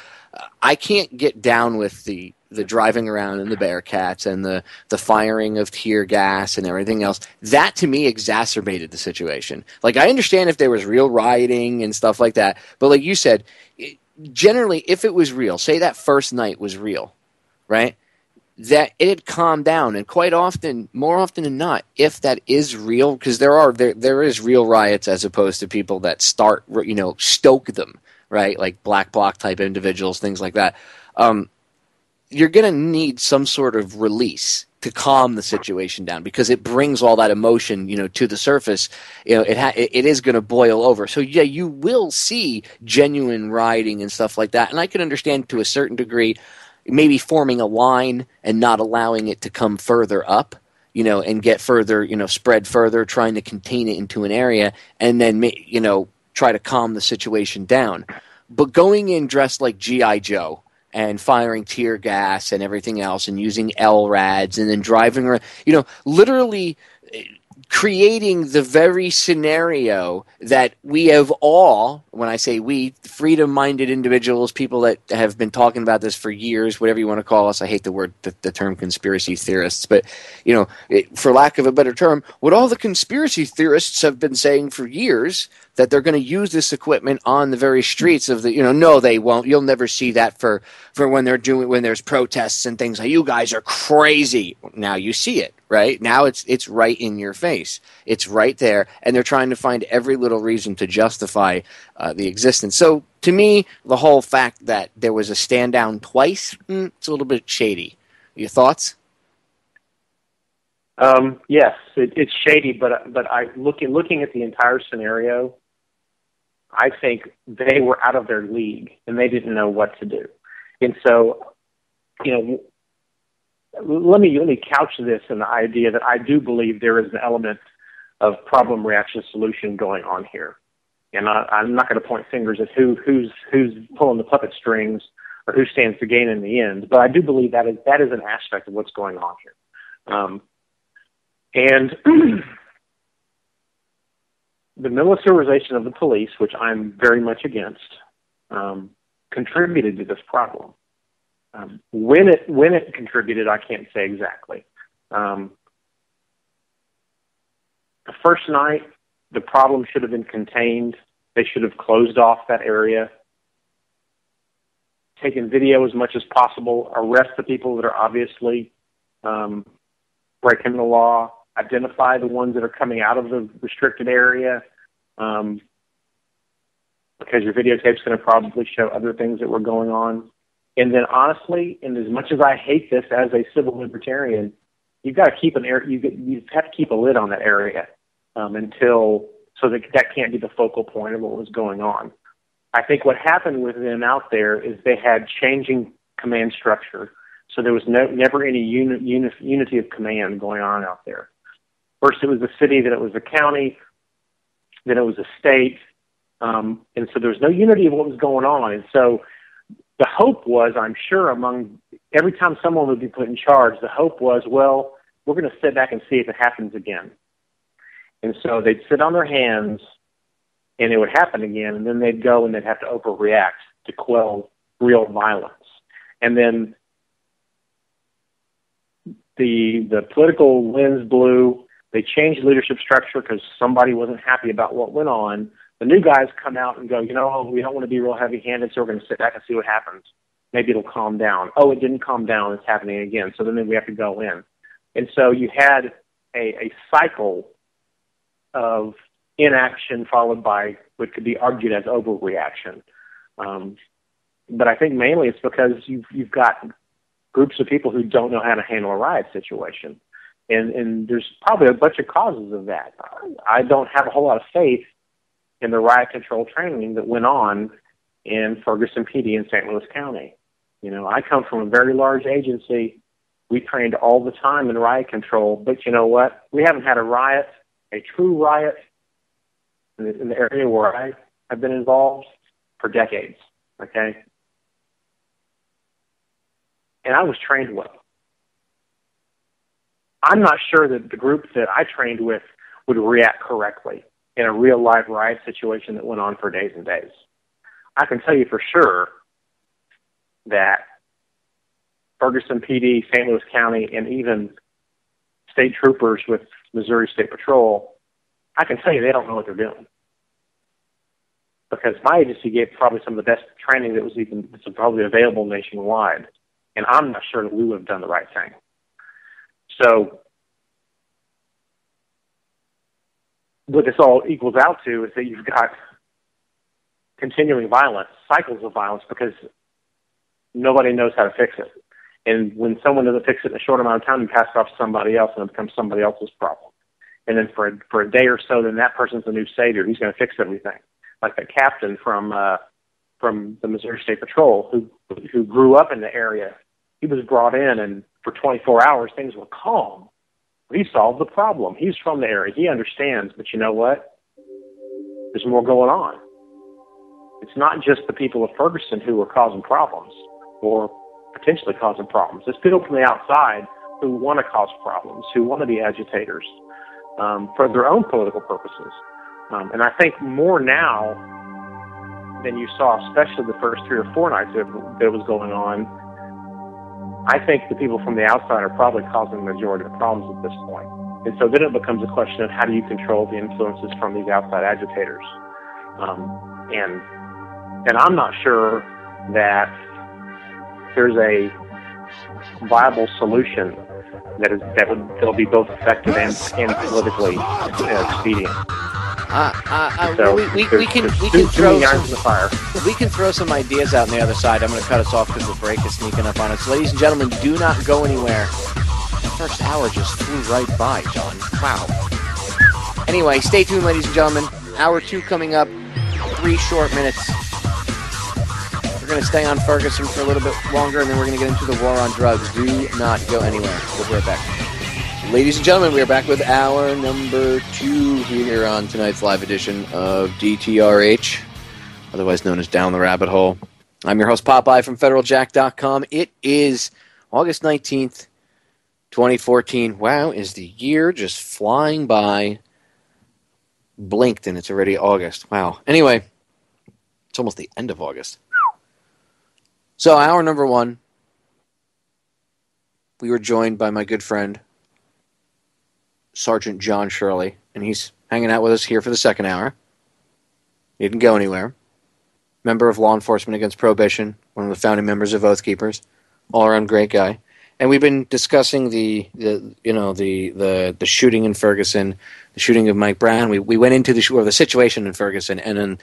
F: I can't get down with the driving around in the Bearcats and the firing of tear gas and everything else. That to me exacerbated the situation. Like, I understand if there was real rioting and stuff like that, but like you said, generally, if it was real, say that first night was real, right? That it had calmed down, and quite often, more often than not, if that is real, because there is real riots as opposed to people that stoke them, right? Like black bloc type individuals, things like that. You're going to need some sort of release to calm the situation down, because it brings all that emotion, to the surface. It is going to boil over. So yeah, you will see genuine rioting and stuff like that. And I can understand to a certain degree, maybe forming a line and not allowing it to come further up, and get further, spread further, trying to contain it into an area, and then, try to calm the situation down. But going in dressed like G.I. Joe and firing tear gas and everything else and using LRADs and then driving around, literally creating the very scenario that we have all, when I say we, freedom-minded individuals, people that have been talking about this for years, whatever you want to call us. I hate the term conspiracy theorists, but, for lack of a better term, what all the conspiracy theorists have been saying for years, that they're going to use this equipment on the very streets of the, no, they won't. You'll never see that for when there's protests and things. Like, you guys are crazy. Now you see it, right? Now it's right in your face. It's right there, and they're trying to find every little reason to justify the existence. So to me, the whole fact that there was a stand down twice, it's a little bit shady. Your thoughts?
A: Yes, it's shady, but looking at the entire snenario, I think they were out of their league and they didn't know what to do. And so, let me couch this in the idea that I do believe there is an element of problem, reaction, solution going on here. And I'm not going to point fingers at who's pulling the puppet strings or who stands to gain in the end, but I do believe that is an aspect of what's going on here. And the militarization of the police, which I'm very much against, contributed to this problem. When it contributed, I can't say exactly. The first night, the problem should have been contained. They should have closed off that area, taken video as much as possible, arrest the people that are obviously breaking the law, identify the ones that are coming out of the restricted area, because your videotape's going to probably show other things that were going on. And then, honestly, and as much as I hate this as a civil libertarian, you've got to keep you have to keep a lid on that area so that can't be the focal point of what was going on. I think what happened with them out there is they had changing command structure, so there was never any unity of command going on out there. First, it was a city, then it was a county, then it was a state, and so there was no unity of what was going on. And so the hope was, I'm sure, every time someone would be put in charge, the hope was, well, we're going to sit back and see if it happens again. And so they'd sit on their hands, and it would happen again, and then they'd go and they'd have to overreact to quell real violence. And then the political winds blew. They changed leadership structure because somebody wasn't happy about what went on. The new guys come out and go, we don't want to be real heavy-handed, so we're going to sit back and see what happens. Maybe it'll calm down. Oh, it didn't calm down. It's happening again. So then we have to go in. And so you had a cycle of inaction followed by what could be argued as overreaction. But I think mainly it's because you've got groups of people who don't know how to handle a riot situation. And there's probably a bunch of causes of that. I don't have a whole lot of faith in the riot control training that went on in Ferguson PD in St. Louis County. I come from a very large agency. We trained all the time in riot control, but you know what? We haven't had a true riot in the area where I have been involved for decades, okay? And I was trained well. I'm not sure that the group that I trained with would react correctly in a real live riot situation that went on for days and days. I can tell you for sure that Ferguson PD, St. Louis County, and even state troopers with Missouri State Patrol, I can tell you they don't know what they're doing. Because my agency gave probably some of the best training that's probably available nationwide. And I'm not sure that we would have done the right thing. So what this all equals out to is that you've got continuing violence, cycles of violence, because nobody knows how to fix it. And when someone doesn't fix it in a short amount of time, you pass it off to somebody else, and it becomes somebody else's problem. And then for a day or so, then that person's the new savior. He's going to fix everything. Like that captain from the Missouri State Patrol who grew up in the area. He was brought in, and for 24 hours, things were calm. He solved the problem. He's from the area. He understands. But you know what? There's more going on. It's not just the people of Ferguson who are causing problems or potentially causing problems. It's people from the outside who want to cause problems, who want to be agitators for their own political purposes. And I think more now than you saw, especially the first 3 or 4 nights that it was going on, I think the people from the outside are probably causing the majority of the problems at this point. And so then it becomes a question of how do you control the influences from these outside agitators? And I'm not sure that there's a viable solution that'll be both effective and politically expedient.
F: We can throw some ideas out on the other side. I'm going to cut us off because the break is sneaking up on us. Ladies and gentlemen, do not go anywhere. The first hour just flew right by, John. Wow. Anyway, stay tuned, ladies and gentlemen. Hour 2 coming up. 3 short minutes. We're going to stay on Ferguson for a little bit longer, and then we're going to get into the war on drugs. Do not go anywhere. We'll be right back. Ladies and gentlemen, we are back with hour number 2 here on tonight's live edition of DTRH, otherwise known as Down the Rabbit Hole. I'm your host, Popeye from FederalJack.com. It is August 19th, 2014. Wow, is the year just flying by? Blinked and it's already August. Wow. Anyway, it's almost the end of August. So, hour number 1, we were joined by my good friend, Sergeant John Shirley, and he's hanging out with us here for the second hour. He didn't go anywhere. Member of Law Enforcement Against Prohibition, one of the founding members of Oath Keepers, all-around great guy. And we've been discussing the shooting in Ferguson, the shooting of Mike Brown. We went into the situation in Ferguson, and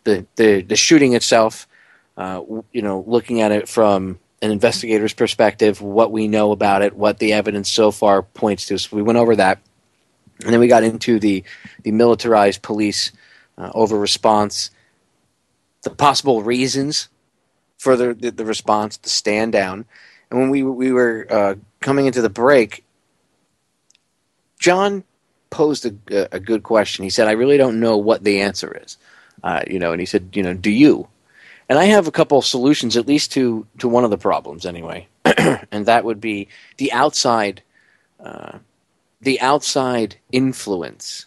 F: then the shooting itself. Looking at it from an investigator's perspective, what we know about it, what the evidence so far points to. So we went over that. And then we got into the militarized police over-response, the possible reasons for the response, the stand down. And when we were coming into the break, John posed a good question. He said, I really don't know what the answer is. And he said, do you? And I have a couple of solutions, at least to one of the problems anyway. And that would be the outside influence.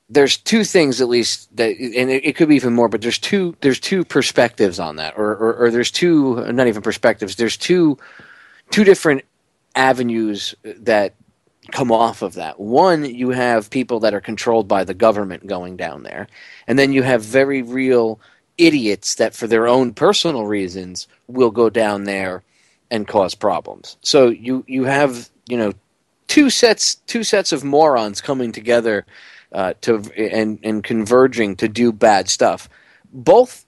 F: there's two things at least that, and it could be even more, but there's two perspectives on that, or there's two, not even perspectives. There's two different avenues that come off of that. One, you have people that are controlled by the government going down there, and then you have very real idiots that, for their own personal reasons, will go down there and cause problems. So you have two sets of morons coming together and converging to do bad stuff, both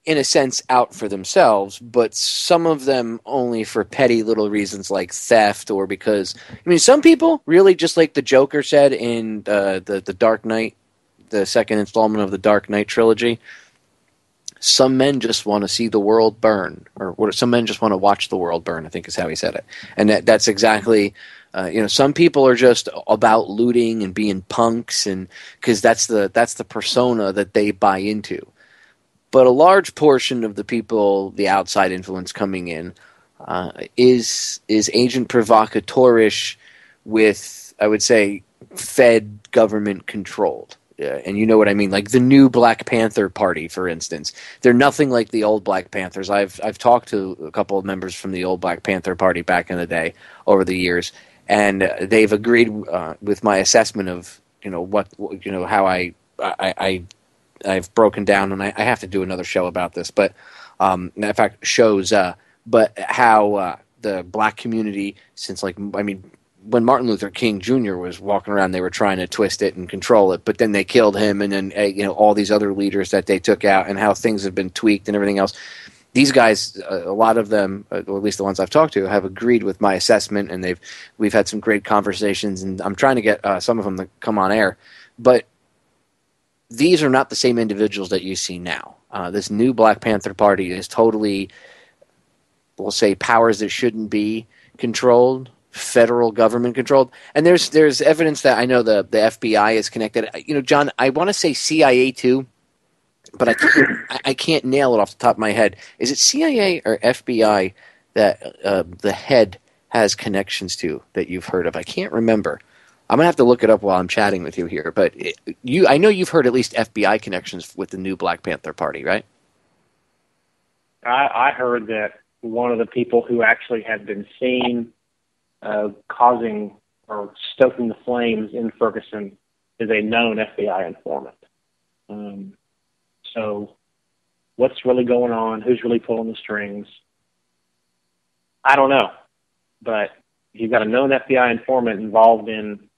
F: in a sense out for themselves, but some of them only for petty little reasons like theft, or because, some people really, just like the Joker said in the Dark Knight, the second installment of the Dark Knight trilogy, some men just want to see the world burn, or some men just want to watch the world burn, I think is how he said it. And that's exactly, some people are just about looting and being punks, and because that's the persona that they buy into. But a large portion of the people, the outside influence coming in, is agent provocatorish with, I would say, Fed government controlled. And you know what I mean, like the new Black Panther Party, for instance. They're nothing like the old Black Panthers. I've talked to a couple of members from the old Black Panther Party back in the day, over the years, and they've agreed with my assessment of how I've broken down, and I have to do another show about this, but in fact shows, but how the black community, since when Martin Luther King Jr. was walking around, they were trying to twist it and control it, but then they killed him, and then all these other leaders that they took out, and how things have been tweaked and everything else. These guys, a lot of them, or at least the ones I've talked to, have agreed with my assessment, and we've had some great conversations, and I'm trying to get some of them to come on air, but these are not the same individuals that you see now. This new Black Panther Party is totally, we'll say, powers that shouldn't be controlled, federal government controlled. And there's evidence that I know the FBI is connected. John, I want to say CIA too, but I can't nail it off the top of my head. Is it CIA or FBI that the head has connections to that you've heard of? I can't remember. I'm going to have to look it up while I'm chatting with you here. But I know you've heard at least FBI connections with the new Black Panther Party, right?
A: I heard that one of the people who actually had been seen causing or stoking the flames in Ferguson is a known FBI informant. So what's really going on? Who's really pulling the strings? I don't know. But you've got a known FBI informant involved in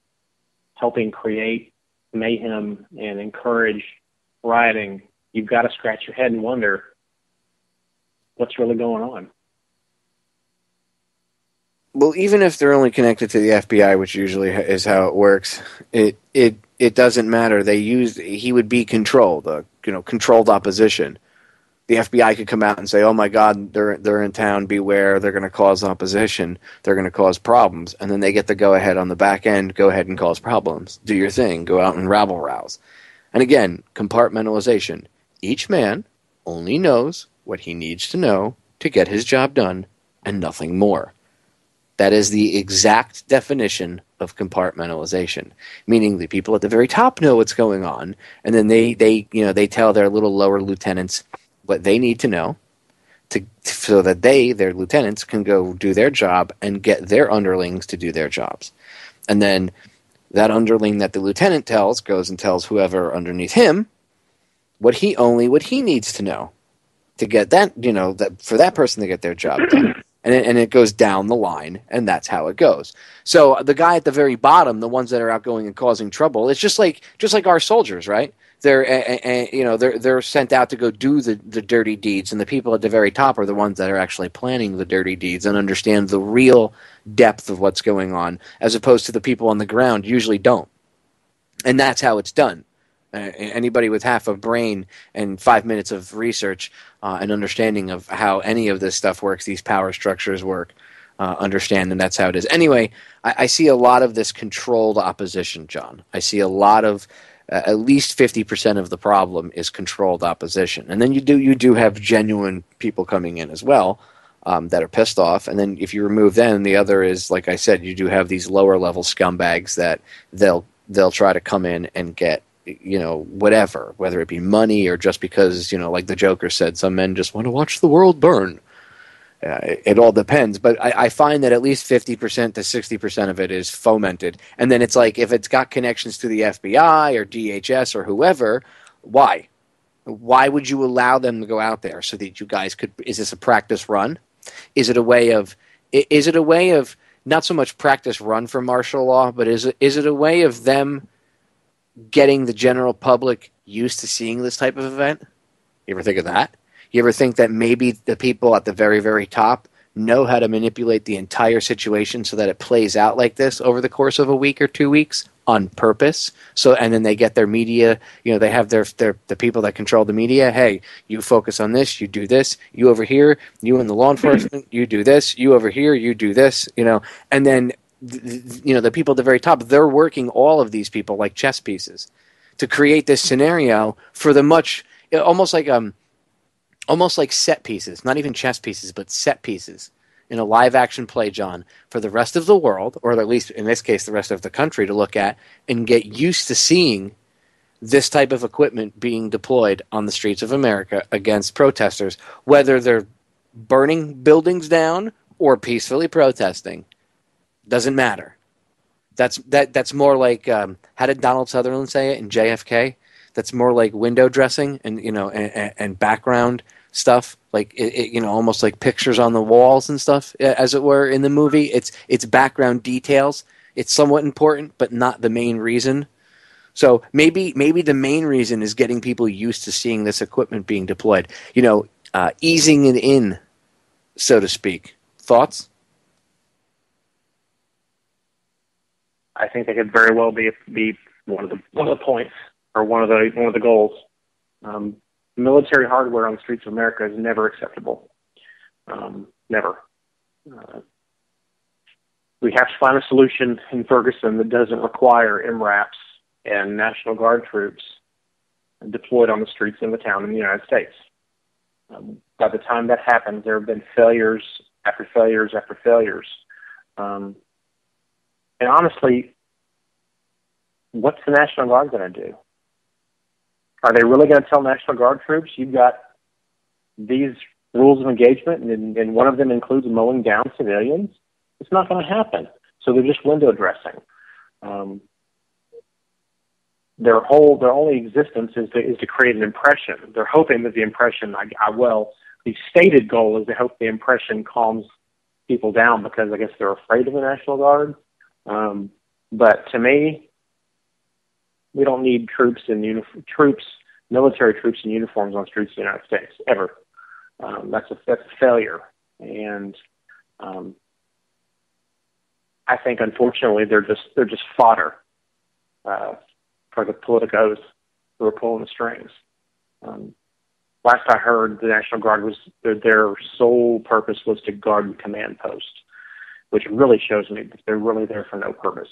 A: helping create mayhem and encourage rioting. You've got to scratch your head and wonder what's really going on.
F: Well, even if they're only connected to the FBI, which usually is how it works, it doesn't matter. He would be controlled, controlled opposition. The FBI could come out and say, "Oh my God, they're in town. Beware! They're going to cause opposition. They're going to cause problems." And then they get to go ahead on the back end, go ahead and cause problems. Do your thing. Go out and rabble rouse. And again, compartmentalization. Each man only knows what he needs to know to get his job done, and nothing more. That is the exact definition of compartmentalization, meaning the people at the very top know what's going on, and then they tell their little lower lieutenants what they need to know so that their lieutenants, can go do their job and get their underlings to do their jobs. And then that underling that the lieutenant tells goes and tells whoever underneath him what he needs to know to get that, for that person to get their job done. And it goes down the line, and that's how it goes. So the guy at the very bottom, the ones that are outgoing and causing trouble, it's just like our soldiers, right? They're sent out to go do the dirty deeds, and the people at the very top are the ones that are actually planning the dirty deeds and understand the real depth of what's going on, as opposed to the people on the ground usually don't. And that's how it's done. Anybody with half a brain and 5 minutes of research and understanding of how any of this stuff works, these power structures work, understand, and that's how it is. Anyway, I see a lot of this controlled opposition, John. I see a lot of at least 50% of the problem is controlled opposition, and then you do have genuine people coming in as well that are pissed off. And then if you remove them, the other is, like I said, you do have these lower level scumbags that they'll try to come in and get whatever, whether it be money or just because, like the Joker said, some men just want to watch the world burn. It all depends, but I find that at least 50% to 60% of it is fomented. And then it's like, if it's got connections to the FBI or DHS or whoever, why? Why would you allow them to go out there so that you guys could? Is this a practice run? Is it a way of not so much practice run for martial law, but is it a way of them getting the general public used to seeing this type of event? You ever think of that? You ever think that maybe the people at the very, very top know how to manipulate the entire situation so that it plays out like this over the course of a week or 2 weeks on purpose? So, and then they get their media, they have the people that control the media. Hey, you focus on this, you do this. You over here, you in the law enforcement, you do this. You over here, you do this. And then the people at the very top, they're working all of these people like chess pieces to create this scenario for the almost like set pieces, not even chess pieces, but set pieces in a live action play, John, for the rest of the world, or at least in this case, the rest of the country to look at and get used to seeing this type of equipment being deployed on the streets of America against protesters, whether they're burning buildings down or peacefully protesting. Doesn't matter. That's more like, how did Donald Sutherland say it in JFK? That's more like window dressing and background stuff, like almost like pictures on the walls and stuff, as it were, in the movie. It's background details. It's somewhat important, but not the main reason. So maybe the main reason is getting people used to seeing this equipment being deployed. Easing it in, so to speak. Thoughts?
A: I think that could very well be one of the points, or one of the goals. Military hardware on the streets of America is never acceptable. Never. We have to find a solution in Ferguson that doesn't require MRAPs and National Guard troops deployed on the streets of the town in the United States. By the time that happens, there have been failures after failures after failures. And honestly, what's the National Guard going to do? Are they really going to tell National Guard troops, you've got these rules of engagement, and one of them includes mowing down civilians? It's not going to happen. So they're just window dressing. Their only existence is to create an impression. They're hoping that the impression, the stated goal is to hope the impression calms people down, because I guess they're afraid of the National Guard. But to me, we don't need military troops in uniforms on the streets of the United States, ever. That's a failure. And I think, unfortunately, they're just fodder for the politicos who are pulling the strings. Last I heard, the National Guard their sole purpose was to guard the command post, which really shows me that they're really there for no purpose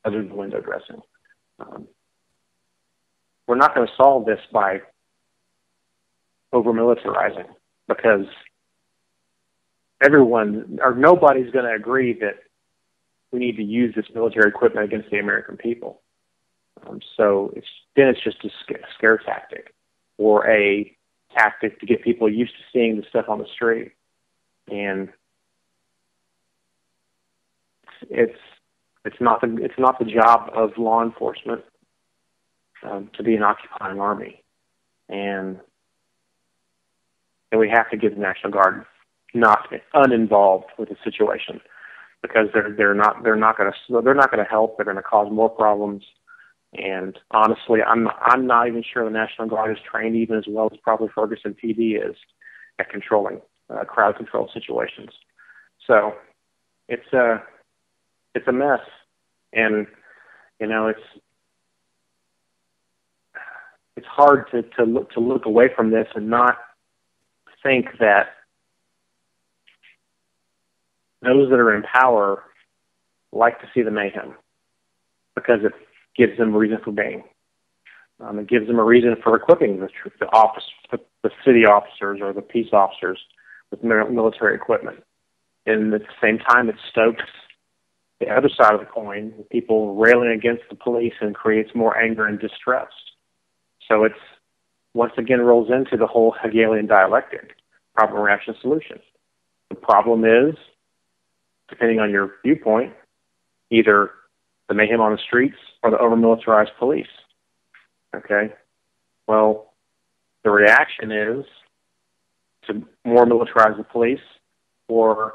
A: other than window dressing. We're not going to solve this by over-militarizing, because nobody's going to agree that we need to use this military equipment against the American people. So it's just a scare tactic, or a tactic to get people used to seeing the stuff on the street. And it's not the job of law enforcement to be an occupying army, and we have to get the National Guard not uninvolved with the situation, because they're not going to help. They're going to cause more problems. And honestly, I'm not even sure the National Guard is trained even as well as probably Ferguson PD is at controlling crowd control situations. So it's a mess, and it's hard to look away from this and not think that those that are in power like to see the mayhem, because it gives them a reason for being. It gives them a reason for equipping the city officers or the peace officers with military equipment. And at the same time, it stokes the other side of the coin, people railing against the police, and creates more anger and distrust. So it's once again rolls into the whole Hegelian dialectic, problem, reaction, solution. The problem is, depending on your viewpoint, either the mayhem on the streets or the over-militarized police. Okay? Well, the reaction is to more militarize the police or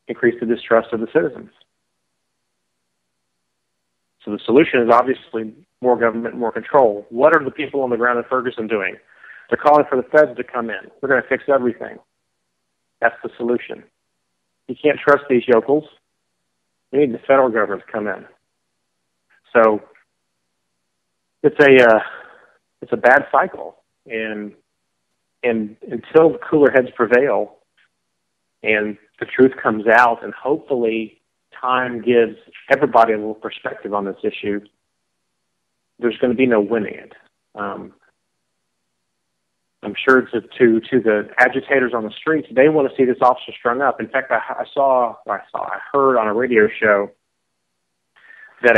A: increase the distrust of the citizens. So the solution is obviously more government, more control. What are the people on the ground in Ferguson doing? They're calling for the feds to come in. We're going to fix everything. That's the solution. You can't trust these yokels. You need the federal government to come in. So it's a bad cycle, and until the cooler heads prevail and the truth comes out, and hopefully time gives everybody a little perspective on this issue, there's going to be no winning it. I'm sure to the agitators on the streets, they want to see this officer strung up. In fact, I heard on a radio show that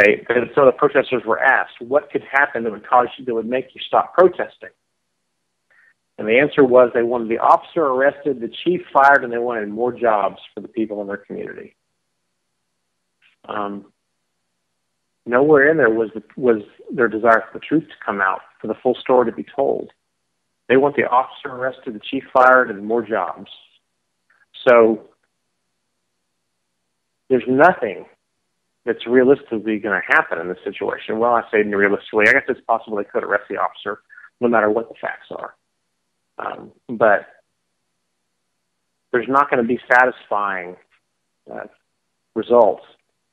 A: some of the protesters were asked what could happen that would make you stop protesting. And the answer was they wanted the officer arrested, the chief fired, and they wanted more jobs for the people in their community. Nowhere in there was their desire for the truth to come out, for the full story to be told. They want the officer arrested, the chief fired, and more jobs. So there's nothing that's realistically going to happen in this situation. Well, I say realistically. I guess it's possible they could arrest the officer, no matter what the facts are. But there's not going to be satisfying results.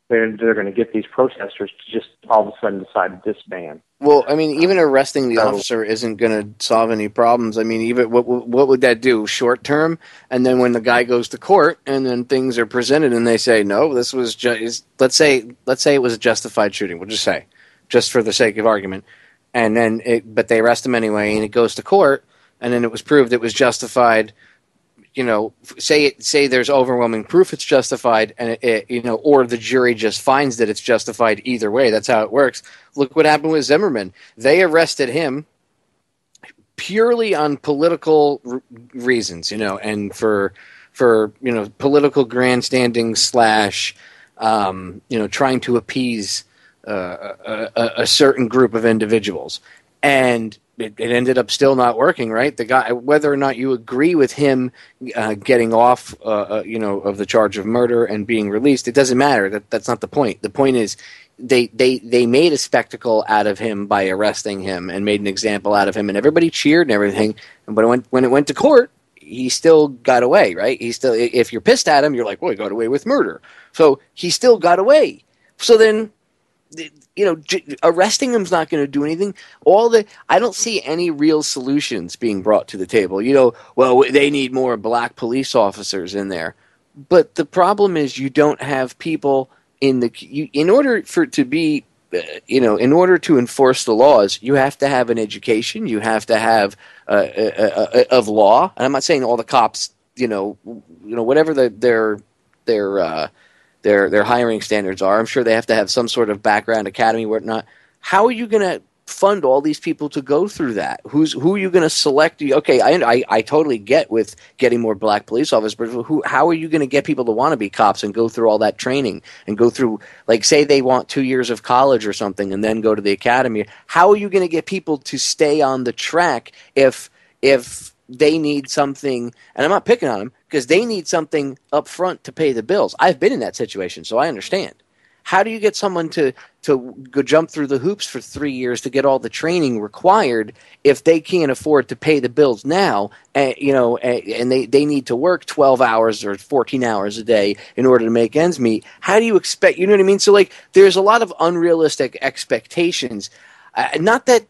A: They're going to get these protesters to just all of a sudden decide to disband.
F: Well, I mean, even arresting the officer isn't going to solve any problems. I mean, even what would that do short term? And then when the guy goes to court and then things are presented and they say, no, this was just, let's say it was a justified shooting. We'll just say, just for the sake of argument. And then, but they arrest him anyway, and it goes to court, and then it was proved it was justified. You know, say there's overwhelming proof it's justified, and or the jury just finds that it's justified. Either way, that's how it works. Look what happened with Zimmerman. They arrested him purely on political reasons, and for political grandstanding / trying to appease a certain group of individuals, and it ended up still not working, right? The guy, whether or not you agree with him getting off, of the charge of murder and being released, it doesn't matter. That's not the point. The point is they made a spectacle out of him by arresting him and made an example out of him, and everybody cheered and everything. But when it went to court, he still got away, right? He still, if you're pissed at him, you're like, well, he got away with murder. So he still got away. So then, arresting him's not going to do anything. I don't see any real solutions being brought to the table. Well, they need more black police officers in there. But the problem is you don't have people in order to enforce the laws, you have to have an education. You have to have of law. And I'm not saying all the cops, whatever their hiring standards are. I'm sure they have to have some sort of background, academy, whatnot. How are you going to fund all these people to go through that? Who are you going to select? Okay, I totally get with getting more black police officers, but how are you going to get people to want to be cops and go through all that training and go through, like, say they want 2 years of college or something and then go to the academy? How are you going to get people to stay on the track if they need something, and I'm not picking on them, because they need something up front to pay the bills. I've been in that situation, so I understand. How do you get someone to go jump through the hoops for 3 years to get all the training required if they can't afford to pay the bills now, and they need to work 12 hours or 14 hours a day in order to make ends meet? How do you expect, you know what I mean? So, like, there's a lot of unrealistic expectations. Not that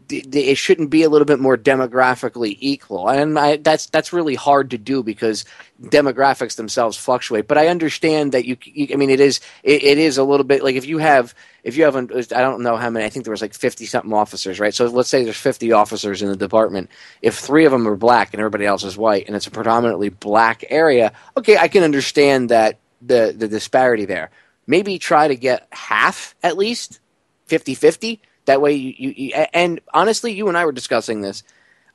F: it shouldn't be a little bit more demographically equal, and that's really hard to do because demographics themselves fluctuate. But I understand that it is a little bit like if you have I don't know how many, I think there was like 50 something officers, right? So let's say there's 50 officers in the department. If 3 of them are black and everybody else is white, and it's a predominantly black area, okay, I can understand that the disparity there. Maybe try to get half at least. 50-50 That way, and honestly, you and I were discussing this.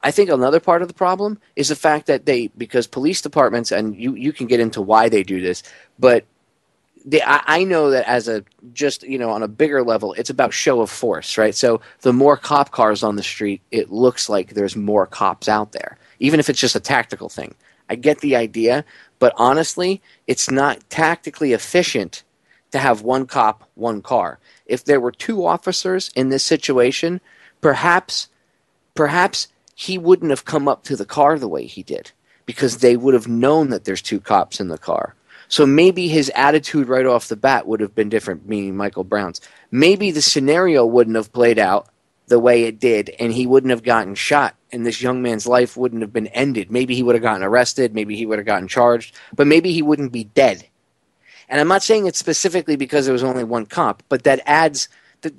F: I think another part of the problem is the fact that because police departments, and you can get into why they do this, but I know that as on a bigger level, it's about show of force, right? So the more cop cars on the street, it looks like there's more cops out there, even if it's just a tactical thing. I get the idea, but honestly, it's not tactically efficient to have one cop, one car. If there were two officers in this situation, perhaps he wouldn't have come up to the car the way he did, because they would have known that there's two cops in the car. So maybe his attitude right off the bat would have been different, meaning Michael Brown's. Maybe the scenario wouldn't have played out the way it did, and he wouldn't have gotten shot, and this young man's life wouldn't have been ended. Maybe he would have gotten arrested, maybe he would have gotten charged, but maybe he wouldn't be dead. And I'm not saying it specifically because there was only one cop, but that adds to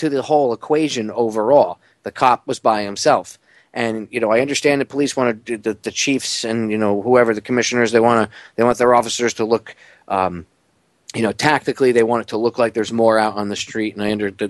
F: the whole equation overall. The cop was by himself. And, I understand the police want to do the chiefs and, whoever the commissioners, they want their officers to look, tactically, they want it to look like there's more out on the street. And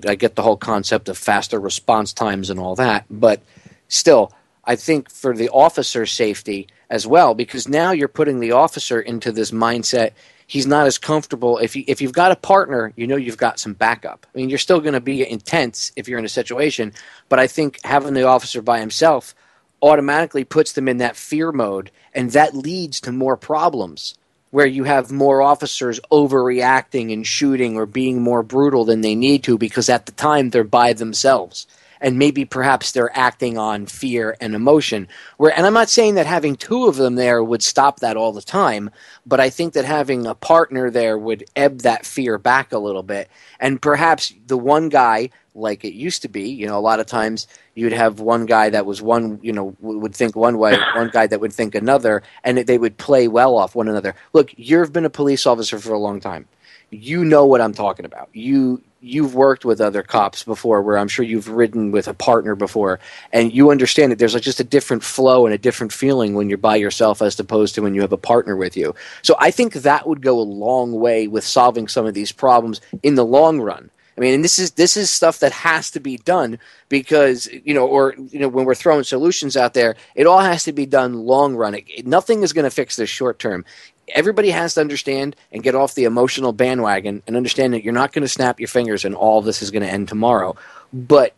F: I get the whole concept of faster response times and all that. But still, I think for the officer's safety as well, because now you're putting the officer into this mindset. He's not as comfortable. If you've got a partner, you've got some backup. I mean, you're still going to be intense if you're in a situation, but I think having the officer by himself automatically puts them in that fear mode, and that leads to more problems where you have more officers overreacting and shooting or being more brutal than they need to because at the time they're by themselves. And maybe perhaps they're acting on fear and emotion. And I'm not saying that having two of them there would stop that all the time, but I think that having a partner there would ebb that fear back a little bit. And perhaps the one guy, like it used to be, a lot of times you'd have one guy that was would think one way, one guy that would think another, and they would play well off one another. Look, you've been a police officer for a long time. You know what I'm talking about. You've worked with other cops before, where I'm sure you've ridden with a partner before, and you understand that there's just a different flow and a different feeling when you're by yourself as opposed to when you have a partner with you. So I think that would go a long way with solving some of these problems in the long run. I mean, and this is stuff that has to be done because, when we're throwing solutions out there, it all has to be done long run. Nothing is going to fix this short term. Everybody has to understand and get off the emotional bandwagon and understand that you're not going to snap your fingers and all this is going to end tomorrow. But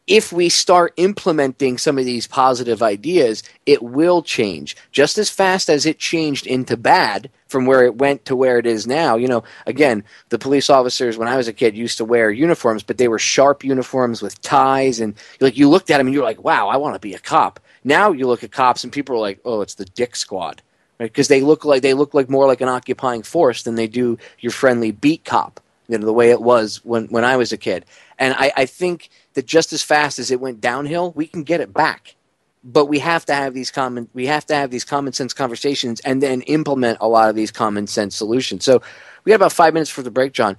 F: if we start implementing some of these positive ideas, it will change just as fast as it changed into bad from where it went to where it is now. Again, the police officers, when I was a kid, used to wear uniforms, but they were sharp uniforms with ties. And you looked at them and you're like, wow, I want to be a cop. Now you look at cops and people are like, oh, it's the Dick Squad. Right? Because they look like more like an occupying force than they do your friendly beat cop, the way it was when I was a kid. And I think that just as fast as it went downhill, we can get it back. But we have to have these common sense conversations and then implement a lot of these common sense solutions. So we got about 5 minutes for the break, John.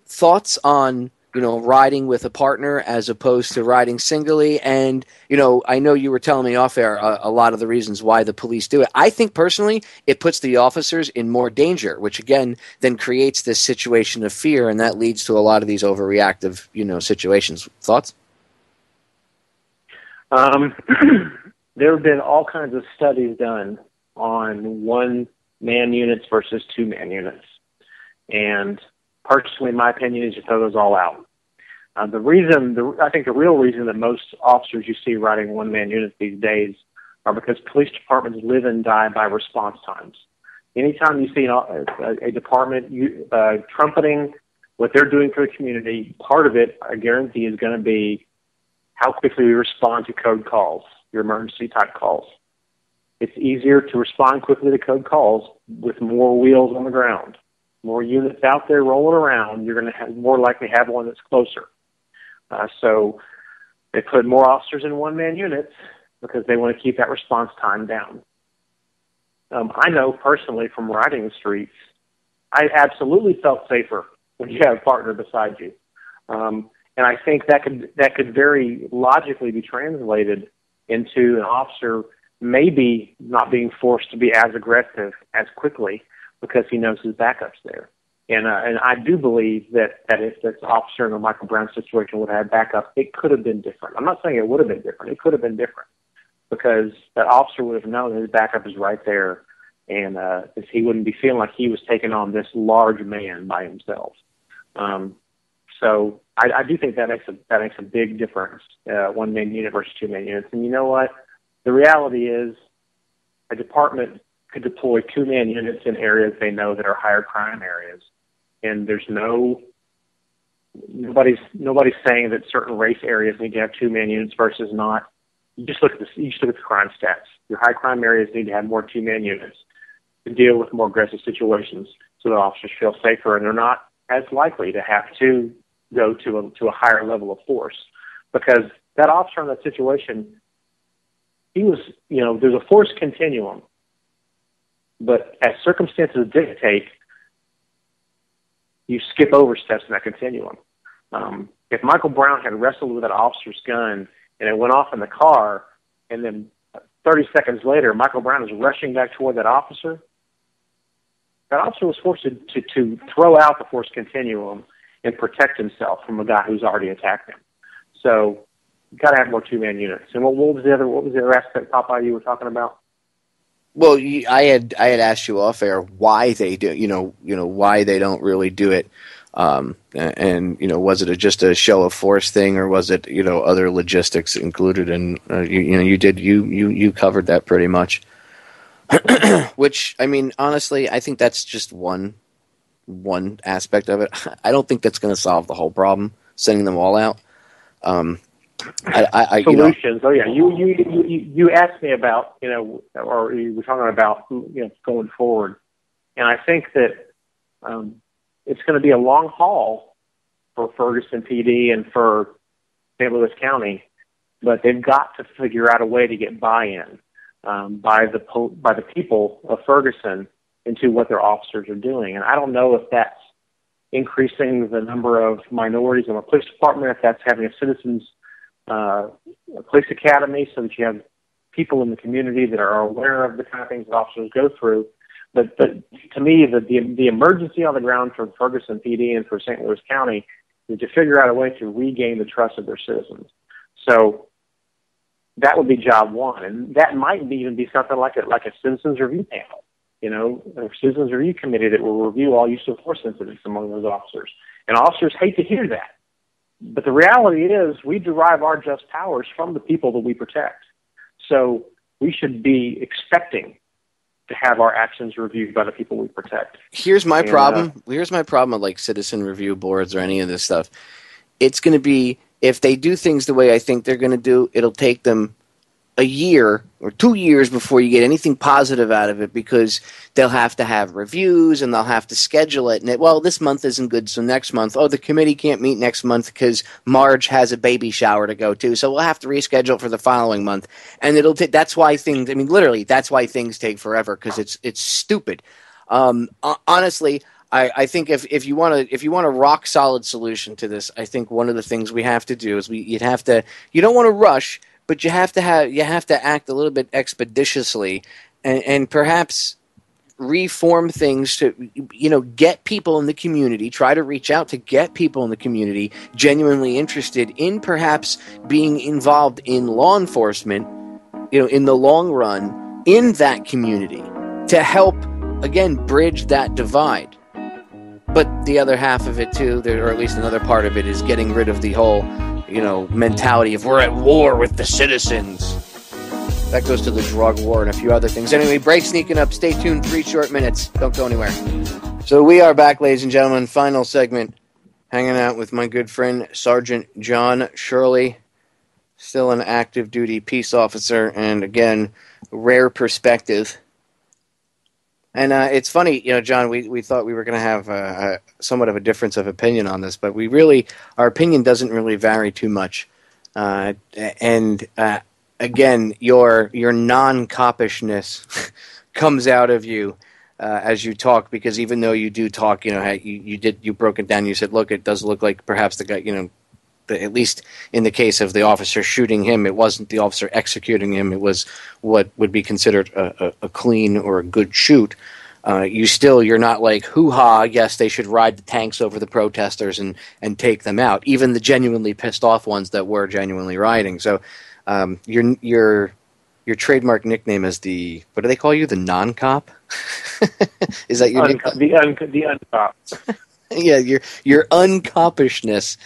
F: Thoughts on riding with a partner as opposed to riding singly. And, I know you were telling me off air a lot of the reasons why the police do it. I think personally it puts the officers in more danger, which again then creates this situation of fear, and that leads to a lot of these overreactive, situations. Thoughts?
A: There have been all kinds of studies done on one-man units versus two-man units. And personally, my opinion is you throw those all out. I think the real reason that most officers you see riding one-man units these days are because police departments live and die by response times. Anytime you see a department trumpeting what they're doing for the community, part of it, I guarantee, is going to be how quickly we respond to code calls, your emergency-type calls. It's easier to respond quickly to code calls with more wheels on the ground. More units out there rolling around, you're going to more likely have one that's closer. So they put more officers in one-man units because they want to keep that response time down. I know personally from riding the streets, I absolutely felt safer when you have a partner beside you. And I think that could very logically be translated into an officer maybe not being forced to be as aggressive as quickly because he knows his backup's there. And I do believe that if this officer in the Michael Brown situation would have had backup, it could have been different. I'm not saying it would have been different. It could have been different because that officer would have known his backup is right there, and he wouldn't be feeling like he was taking on this large man by himself. So I do think that makes a big difference, one-man unit versus two-man units. And you know what? The reality is a department could deploy two-man units in areas they know that are higher crime areas. And there's nobody's saying that certain race areas need to have two-man units versus not. You just look at the crime stats. Your high crime areas need to have more two-man units to deal with more aggressive situations, so the officers feel safer and they're not as likely to have to go to a higher level of force. Because that officer in that situation, he was, there's a force continuum, but as circumstances dictate, you skip over steps in that continuum. If Michael Brown had wrestled with that officer's gun and it went off in the car, and then 30 seconds later, Michael Brown is rushing back toward that officer was forced to throw out the force continuum and protect himself from a guy who's already attacked him. So you got to have more two-man units. And what was the other aspect, Popeye, you were talking about?
F: Well, I had asked you off air why they do, why they don't really do it, and was it just a show of force thing, or was it other logistics included? And you covered that pretty much. Which, I mean, honestly, I think that's just one aspect of it. I don't think that's going to solve the whole problem, sending them all out.
A: Solutions. Oh yeah, you asked me about or you were talking about going forward, and I think that it's going to be a long haul for Ferguson PD and for St. Louis County, but they've got to figure out a way to get buy-in by the people of Ferguson into what their officers are doing. And I don't know if that's increasing the number of minorities in the police department, if that's having a citizens police academy so that you have people in the community that are aware of the kind of things that officers go through. But to me, the emergency on the ground for Ferguson PD and for St. Louis County is to figure out a way to regain the trust of their citizens. So that would be job one, and that might even be something like a citizens review panel, a citizens review committee that will review all use of force incidents among those officers. And officers hate to hear that, but the reality is we derive our just powers from the people that we protect. So we should be expecting to have our actions reviewed by the people we protect.
F: Here's my problem. Here's my problem with like citizen review boards or any of this stuff. It's going to be, if they do things the way I think they're going to do, it'll take them a year or 2 years before you get anything positive out of it, because they'll have to have reviews and they'll have to schedule it. And this month isn't good, so next month, the committee can't meet next month because Marge has a baby shower to go to, so we'll have to reschedule for the following month. And that's why things, literally, that's why things take forever, because it's stupid. Honestly, I think if you want a rock solid solution to this, I think one of the things we have to do is you don't want to rush, but you have to act a little bit expeditiously, and perhaps reform things to get people in the community. Try to reach out to get people in the community genuinely interested in perhaps being involved in law enforcement, in the long run in that community, to help again bridge that divide. But the other half of it too, or at least another part of it, is getting rid of the whole mentality of we're at war with the citizens. That goes to the drug war and a few other things. Anyway, break sneaking up. Stay tuned. 3 short minutes. Don't go anywhere. So we are back, ladies and gentlemen. Final segment. Hanging out with my good friend, Sergeant John Shirley. Still an active duty peace officer. And again, rare perspective. And it's funny, John, we thought we were going to have somewhat of a difference of opinion on this, but our opinion doesn't really vary too much. Again, your non-coppishness comes out of you as you talk, because even though you do talk, you broke it down. You said, look, it does look like perhaps the guy, at least in the case of the officer shooting him, it wasn't the officer executing him. It was what would be considered a clean or a good shoot. you're not like, hoo-ha, yes, they should ride the tanks over the protesters and take them out, even the genuinely pissed off ones that were genuinely rioting. So your trademark nickname is what do they call you, the non-cop? Is that your nickname?
A: The uncop.
F: Yeah, your uncopishness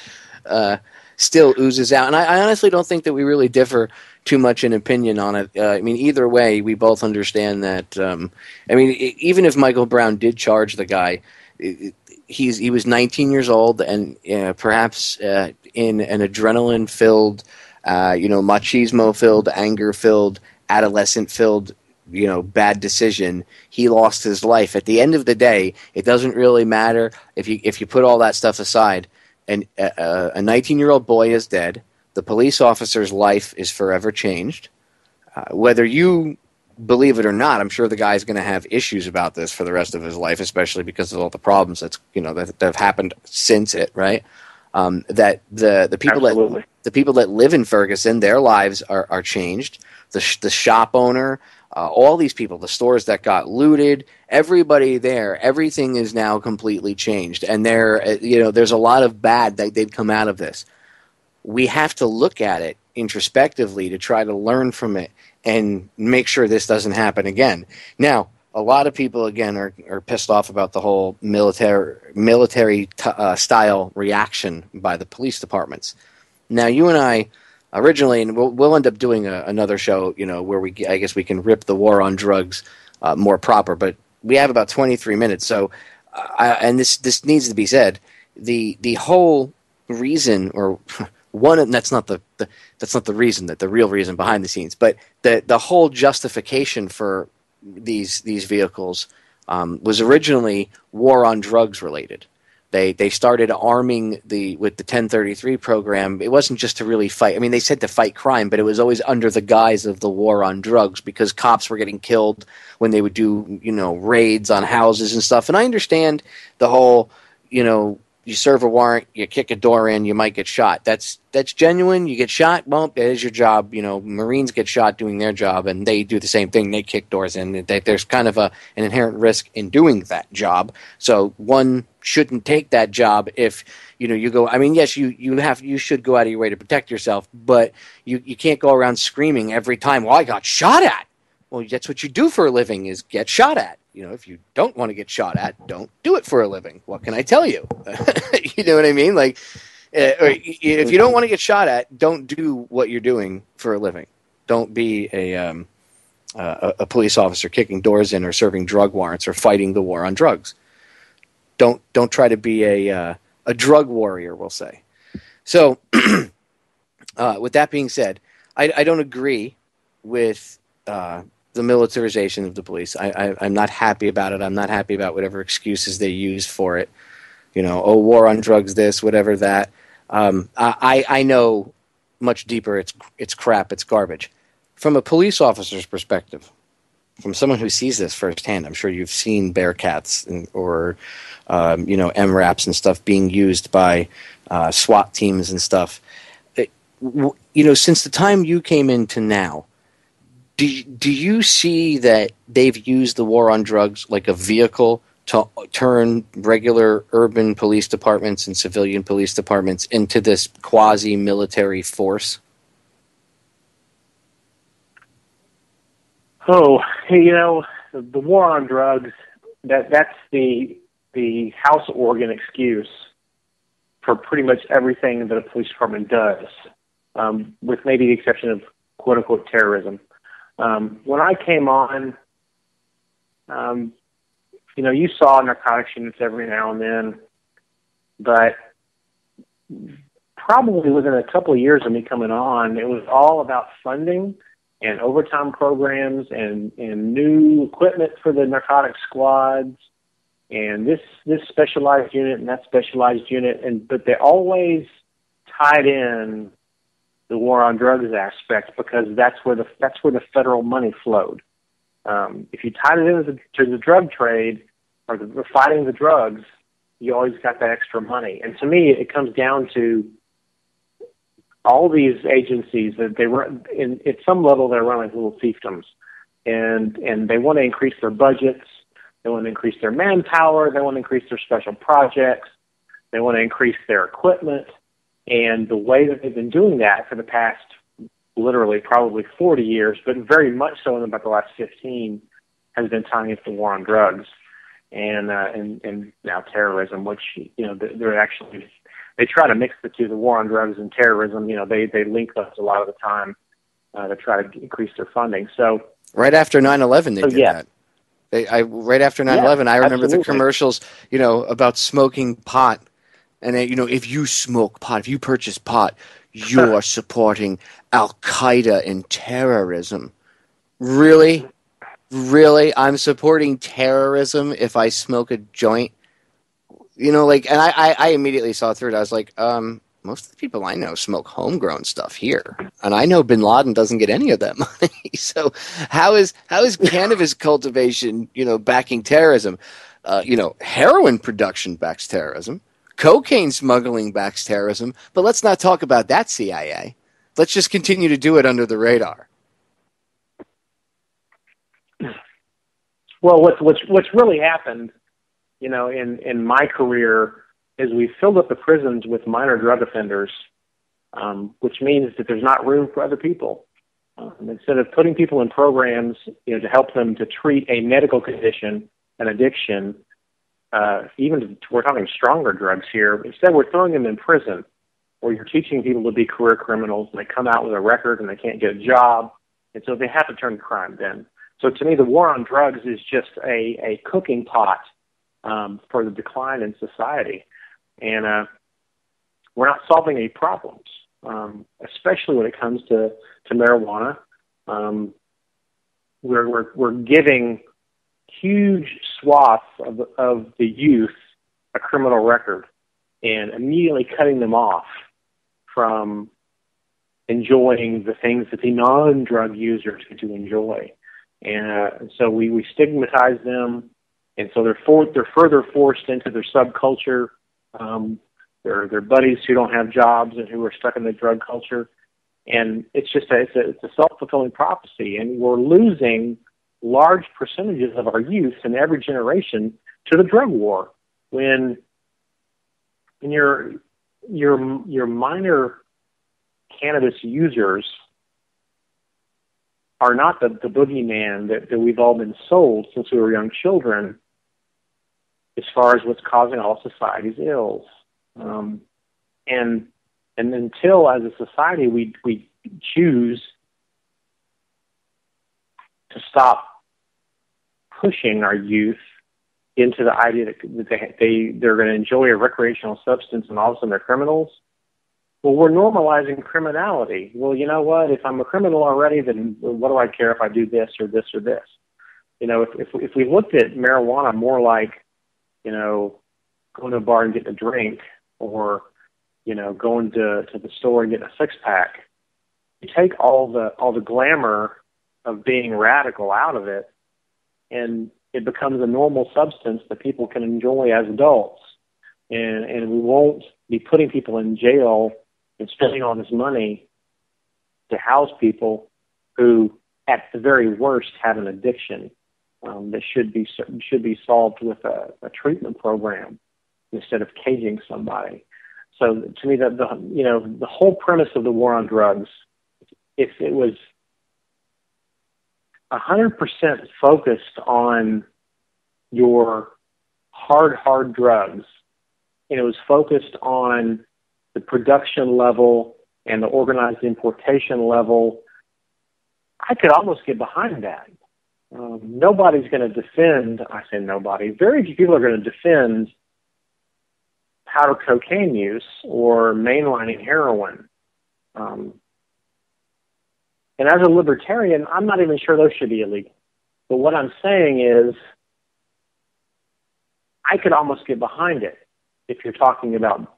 F: still oozes out. And I honestly don't think that we really differ too much in opinion on it. I mean, either way, we both understand that. Even if Michael Brown did charge the guy, he was 19 years old, and perhaps in an adrenaline-filled, machismo-filled, anger-filled, adolescent-filled, bad decision, he lost his life. At the end of the day, it doesn't really matter if you put all that stuff aside. And a 19-year-old boy is dead. The police officer's life is forever changed. Whether you believe it or not, I'm sure the guy's going to have issues about this for the rest of his life, especially because of all the problems that have happened since it. Right? That the people that live in Ferguson, their lives are changed. The shop owner, all these people, the stores that got looted, everybody there, everything is now completely changed, and there's a lot of bad that did come out of this. We have to look at it introspectively to try to learn from it and make sure this doesn't happen again. Now, a lot of people, again, are pissed off about the whole military style reaction by the police departments. Now, you and I originally, and we'll end up doing another show, where I guess we can rip the war on drugs more proper, but we have about 23 minutes, so and this needs to be said. The whole reason, or one, and that's not the reason, that the real reason behind the scenes, but the whole justification for these vehicles was originally war on drugs related. They started arming with the 1033 program. It wasn't just to really fight. I mean, they said to fight crime, but it was always under the guise of the war on drugs, because cops were getting killed when they would do, raids on houses and stuff. And I understand the whole, you serve a warrant, you kick a door in, you might get shot. That's genuine. You get shot, well, it is your job. Marines get shot doing their job, and they do the same thing. They kick doors in. There's kind of an inherent risk in doing that job. So one shouldn't take that job if you go. I mean, yes, you should go out of your way to protect yourself, but you can't go around screaming every time, "Well, I got shot at." Well, that's what you do for a living, is get shot at. If you don't want to get shot at, don't do it for a living. What can I tell you? You know what I mean? Like, if you don't want to get shot at, don't do what you're doing for a living. Don't be a police officer kicking doors in, or serving drug warrants, or fighting the war on drugs. Don't try to be a drug warrior, we'll say. So, with that being said, I don't agree with the militarization of the police. I'm not happy about it. I'm not happy about whatever excuses they use for it. War on drugs, this, whatever that. I know much deeper. It's crap. It's garbage. From a police officer's perspective, from someone who sees this firsthand, I'm sure you've seen Bearcats or MRAPs and stuff being used by SWAT teams and stuff. Since the time you came into now, do you see that they've used the war on drugs like a vehicle to turn regular urban police departments and civilian police departments into this quasi-military force?
A: Oh, the war on drugs, that's the house organ excuse for pretty much everything that a police department does, with maybe the exception of quote-unquote terrorism. When I came on, you saw narcotics units every now and then, but probably within a couple of years of me coming on, it was all about funding and overtime programs and new equipment for the narcotic squads and this specialized unit and that specialized unit, but they always tied in the war on drugs aspect, because that's where the federal money flowed. If you tied it into the drug trade or the fighting the drugs, you always got that extra money. And to me, it comes down to all these agencies that they run. At some level, they're run like little fiefdoms, and they want to increase their budgets. They want to increase their manpower. They want to increase their special projects. They want to increase their equipment. And the way that they've been doing that for the past literally probably 40 years, but very much so in about the last 15, has been tying into the war on drugs and now terrorism, which, they're actually, they try to mix the two, the war on drugs and terrorism. They link those a lot of the time to try to increase their funding. So
F: right after 9/11, they did
A: yeah.
F: that. Right after 9/11, I remember
A: absolutely.
F: the commercials, about smoking pot. And, if you smoke pot, if you purchase pot, you are supporting Al-Qaeda and terrorism. Really? Really? I'm supporting terrorism if I smoke a joint? And I immediately saw through it. I was like, most of the people I know smoke homegrown stuff here. And I know bin Laden doesn't get any of that money. So how is cannabis cultivation, backing terrorism? Heroin production backs terrorism. Cocaine smuggling backs terrorism. But let's not talk about that, CIA. Let's just continue to do it under the radar.
A: Well, what's really happened, in my career is we filled up the prisons with minor drug offenders, which means that there's not room for other people. Instead of putting people in programs, to help them to treat a medical condition, an addiction, we're talking stronger drugs here. Instead, we're throwing them in prison, where you're teaching people to be career criminals, and they come out with a record and they can't get a job, and so they have to turn to crime then. So to me, the war on drugs is just a cooking pot for the decline in society. And we're not solving any problems, especially when it comes to marijuana. We're giving huge swaths of the youth a criminal record and immediately cutting them off from enjoying the things that the non-drug users get to enjoy. And so we stigmatize them, and so they're further forced into their subculture. Their buddies who don't have jobs and who are stuck in the drug culture, and it's a self-fulfilling prophecy. And we're losing large percentages of our youth in every generation to the drug war. When your minor cannabis users are not the boogeyman that we've all been sold since we were young children as far as what's causing all society's ills. And until, as a society, we choose to stop pushing our youth into the idea that they're going to enjoy a recreational substance and all of a sudden they're criminals, well, we're normalizing criminality. Well, you know what? If I'm a criminal already, then what do I care if I do this or this or this? If we looked at marijuana more like, going to a bar and getting a drink, or, going to the store and getting a six-pack, you take all the glamour of being radical out of it, and it becomes a normal substance that people can enjoy as adults. And we won't be putting people in jail and spending all this money to house people who, at the very worst, have an addiction that should be solved with a treatment program instead of caging somebody. So to me, the whole premise of the war on drugs, if it was 100% focused on your hard drugs, and it was focused on the production level and the organized importation level, I could almost get behind that. Nobody's going to defend, I say nobody, very few people are going to defend powder cocaine use or mainlining heroin. And as a libertarian, I'm not even sure those should be illegal. But what I'm saying is, I could almost get behind it if you're talking about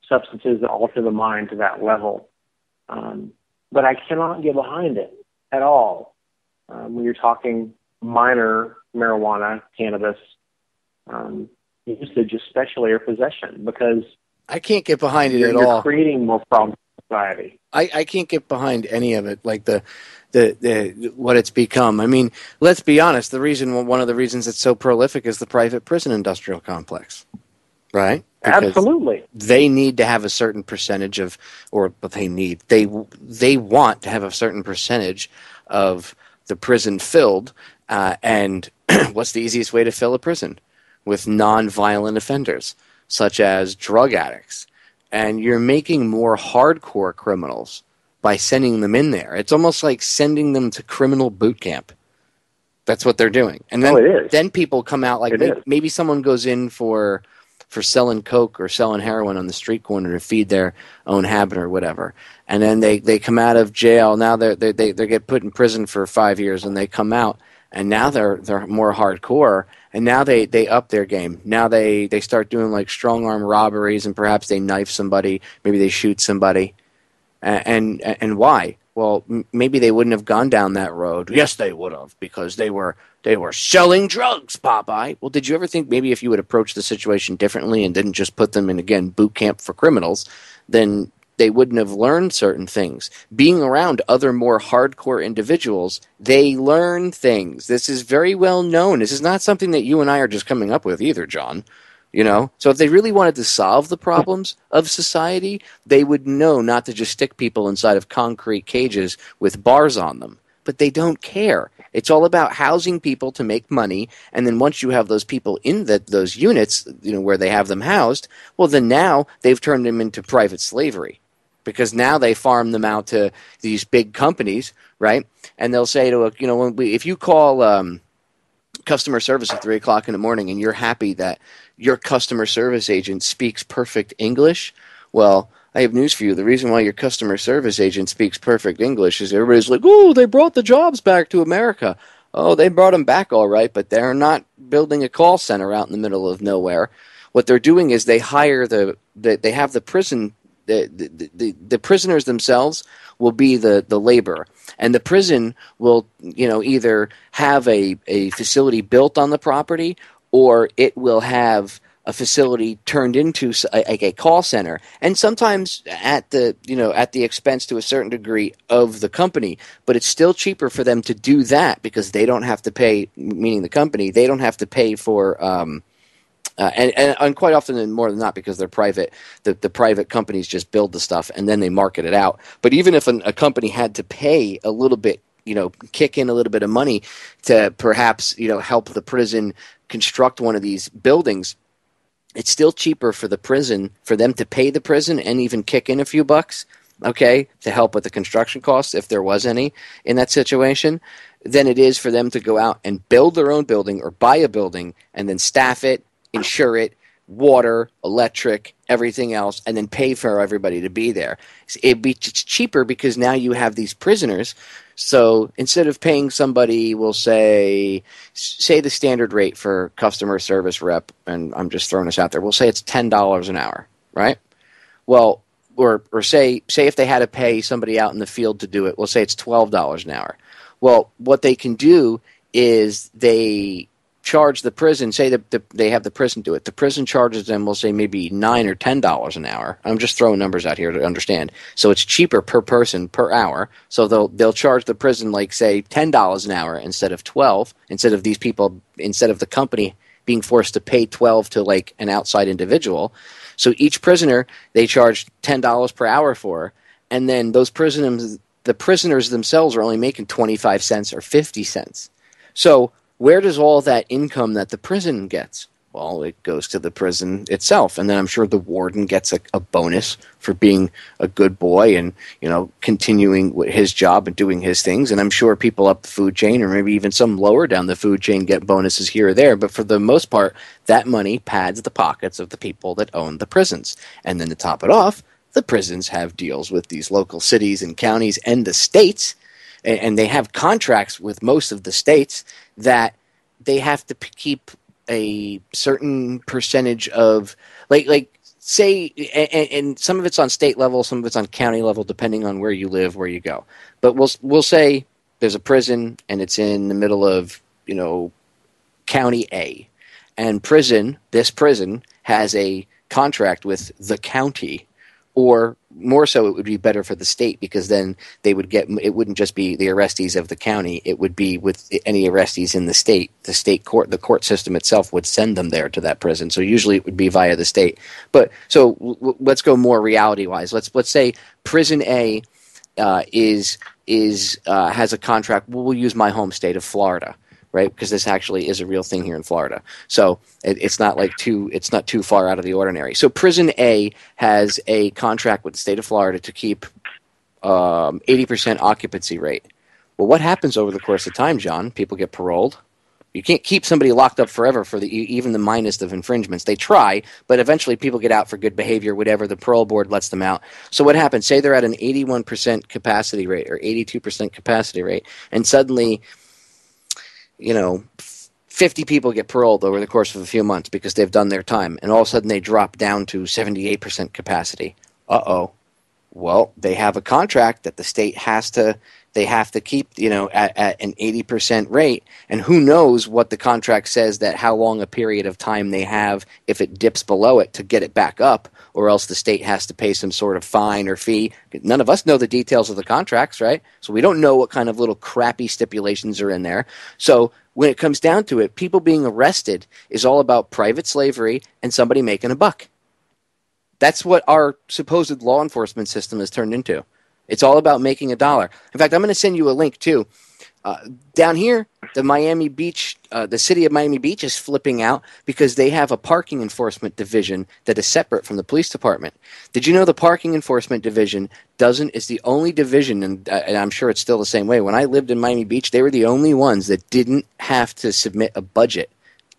A: substances that alter the mind to that level. But I cannot get behind it at all when you're talking minor marijuana, cannabis, usage, especially, or possession, because
F: I can't get behind it at
A: you're
F: all.
A: creating more problems. society.
F: I can't get behind any of it, like the what it's become. I mean, let's be honest. One of the reasons it's so prolific is the private prison industrial complex, right? Because
A: Absolutely.
F: they need to have a certain percentage of, or what they want to have a certain percentage of the prison filled. And what's the easiest way to fill a prison? With non-violent offenders, such as drug addicts. And you're making more hardcore criminals by sending them in there. It's almost like sending them to criminal boot camp. That's what they're doing. And then people come out like maybe someone goes in for selling coke or selling heroin on the street corner to feed their own habit or whatever. And then they come out of jail. Now they get put in prison for 5 years, and they come out, and now they're more hardcore. And now they up their game. Now they start doing like strong arm robberies, and perhaps they knife somebody. Maybe they shoot somebody. And why? Well, maybe they wouldn't have gone down that road. Yes, they would have, because they were selling drugs, Popeye. Well, did you ever think maybe if you would approach the situation differently and didn't just put them in, again, boot camp for criminals, then they wouldn't have learned certain things. Being around other more hardcore individuals, they learn things. This is very well known. This is not something that you and I are just coming up with either, John. So if they really wanted to solve the problems of society, they would know not to just stick people inside of concrete cages with bars on them. But they don't care. It's all about housing people to make money, and then once you have those people in those units, where they have them housed, well, then now they've turned them into private slavery. Because now they farm them out to these big companies, right? And they'll say if you call customer service at 3 o'clock in the morning and you're happy that your customer service agent speaks perfect English, well, I have news for you. The reason why your customer service agent speaks perfect English is everybody's like, oh, they brought the jobs back to America. Oh, they brought them back all right, but they're not building a call center out in the middle of nowhere. What they're doing is they hire they have the prison. The prisoners themselves will be the labor, and the prison will either have a facility built on the property, or it will have a facility turned into a call center, and sometimes at the expense to a certain degree of the company. But it's still cheaper for them to do that because they don't have to pay, meaning the company, they don't have to pay for and quite often, and more than not, because they're private, the private companies just build the stuff and then they market it out. But even if a company had to pay a little bit, kick in a little bit of money to perhaps, help the prison construct one of these buildings, it's still cheaper for the prison, for them to pay the prison and even kick in a few bucks, okay, to help with the construction costs, if there was any in that situation, than it is for them to go out and build their own building or buy a building and then staff it, insure it, water, electric, everything else, and then pay for everybody to be there. It's cheaper because now you have these prisoners. So instead of paying somebody, we'll say the standard rate for customer service rep, and I'm just throwing this out there, we'll say it's $10 an hour, right? Well, or say if they had to pay somebody out in the field to do it, we'll say it's $12 an hour. Well, what they can do is they charge the prison, say that they have the prison do it. The prison charges them, we'll say, maybe $9 or $10 an hour. I'm just throwing numbers out here to understand. So it's cheaper per person per hour. So they'll charge the prison, like, say, $10 an hour instead of $12, instead of the company being forced to pay $12 to, like, an outside individual. So each prisoner they charge $10 per hour for, and then the prisoners themselves are only making 25 cents or 50 cents. So where does all that income that the prison gets? Well, it goes to the prison itself, and then I'm sure the warden gets a bonus for being a good boy and continuing his job and doing his things. And I'm sure people up the food chain, or maybe even some lower down the food chain, get bonuses here or there. But for the most part, that money pads the pockets of the people that own the prisons. And then to top it off, the prisons have deals with these local cities and counties and the states, and they have contracts with most of the states that they have to keep a certain percentage of, like say, and some of it's on state level, some of it's on county level, depending on where you live, where you go. But we'll say there's a prison and it's in the middle of county A, and this prison has a contract with the county, Or more so, it would be better for the state, because then they would get, it wouldn't just be the arrestees of the county, it would be with any arrestees in the state court, the court system itself would send them there to that prison. So usually it would be via the state. But so let's go more reality wise. Let's say prison A has a contract. We'll use my home state of Florida, right? Because this actually is a real thing here in Florida. So it's not too far out of the ordinary. So Prison A has a contract with the state of Florida to keep 80% occupancy rate. Well, what happens over the course of time, John? People get paroled. You can't keep somebody locked up forever for even the minest of infringements. They try, but eventually people get out for good behavior, whatever. The parole board lets them out. So what happens? Say they're at an 81% capacity rate or 82% capacity rate, and suddenly, 50 people get paroled over the course of a few months because they've done their time, and all of a sudden they drop down to 78% capacity. Uh-oh. Well, they have a contract that the state has to keep, at an 80% rate, and who knows what the contract says, that how long a period of time they have if it dips below it to get it back up, or else the state has to pay some sort of fine or fee. None of us know the details of the contracts, right? So we don't know what kind of little crappy stipulations are in there. So when it comes down to it, people being arrested is all about private slavery and somebody making a buck. That's what our supposed law enforcement system has turned into. It's all about making a dollar. In fact, I'm going to send you a link too. Down here, the city of Miami Beach is flipping out because they have a parking enforcement division that is separate from the police department. Did you know the parking enforcement division is the only division, and I'm sure it's still the same way. When I lived in Miami Beach, they were the only ones that didn't have to submit a budget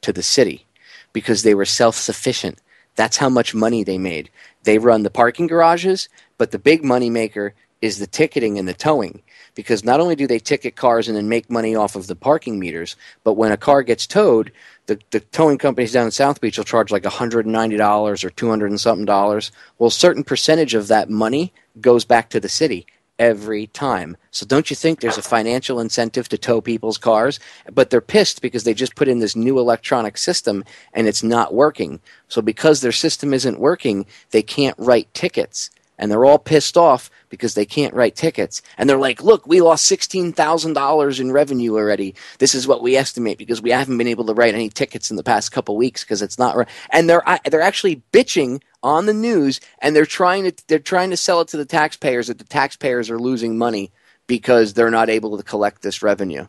F: to the city because they were self-sufficient. That's how much money they made. They run the parking garages, but the big money maker is the ticketing and the towing, because not only do they ticket cars and then make money off of the parking meters, but when a car gets towed, the towing companies down in South Beach will charge like $190 or $200 and something dollars. Well, a certain percentage of that money goes back to the city every time. So don't you think there's a financial incentive to tow people's cars? But they're pissed because they just put in this new electronic system and it's not working. So because their system isn't working, they can't write tickets. And they're all pissed off because they can't write tickets. And they're like, look, we lost $16,000 in revenue already. This is what we estimate because we haven't been able to write any tickets in the past couple weeks because it's not right. And they're actually bitching on the news, and they're trying to sell it to the taxpayers that the taxpayers are losing money because they're not able to collect this revenue.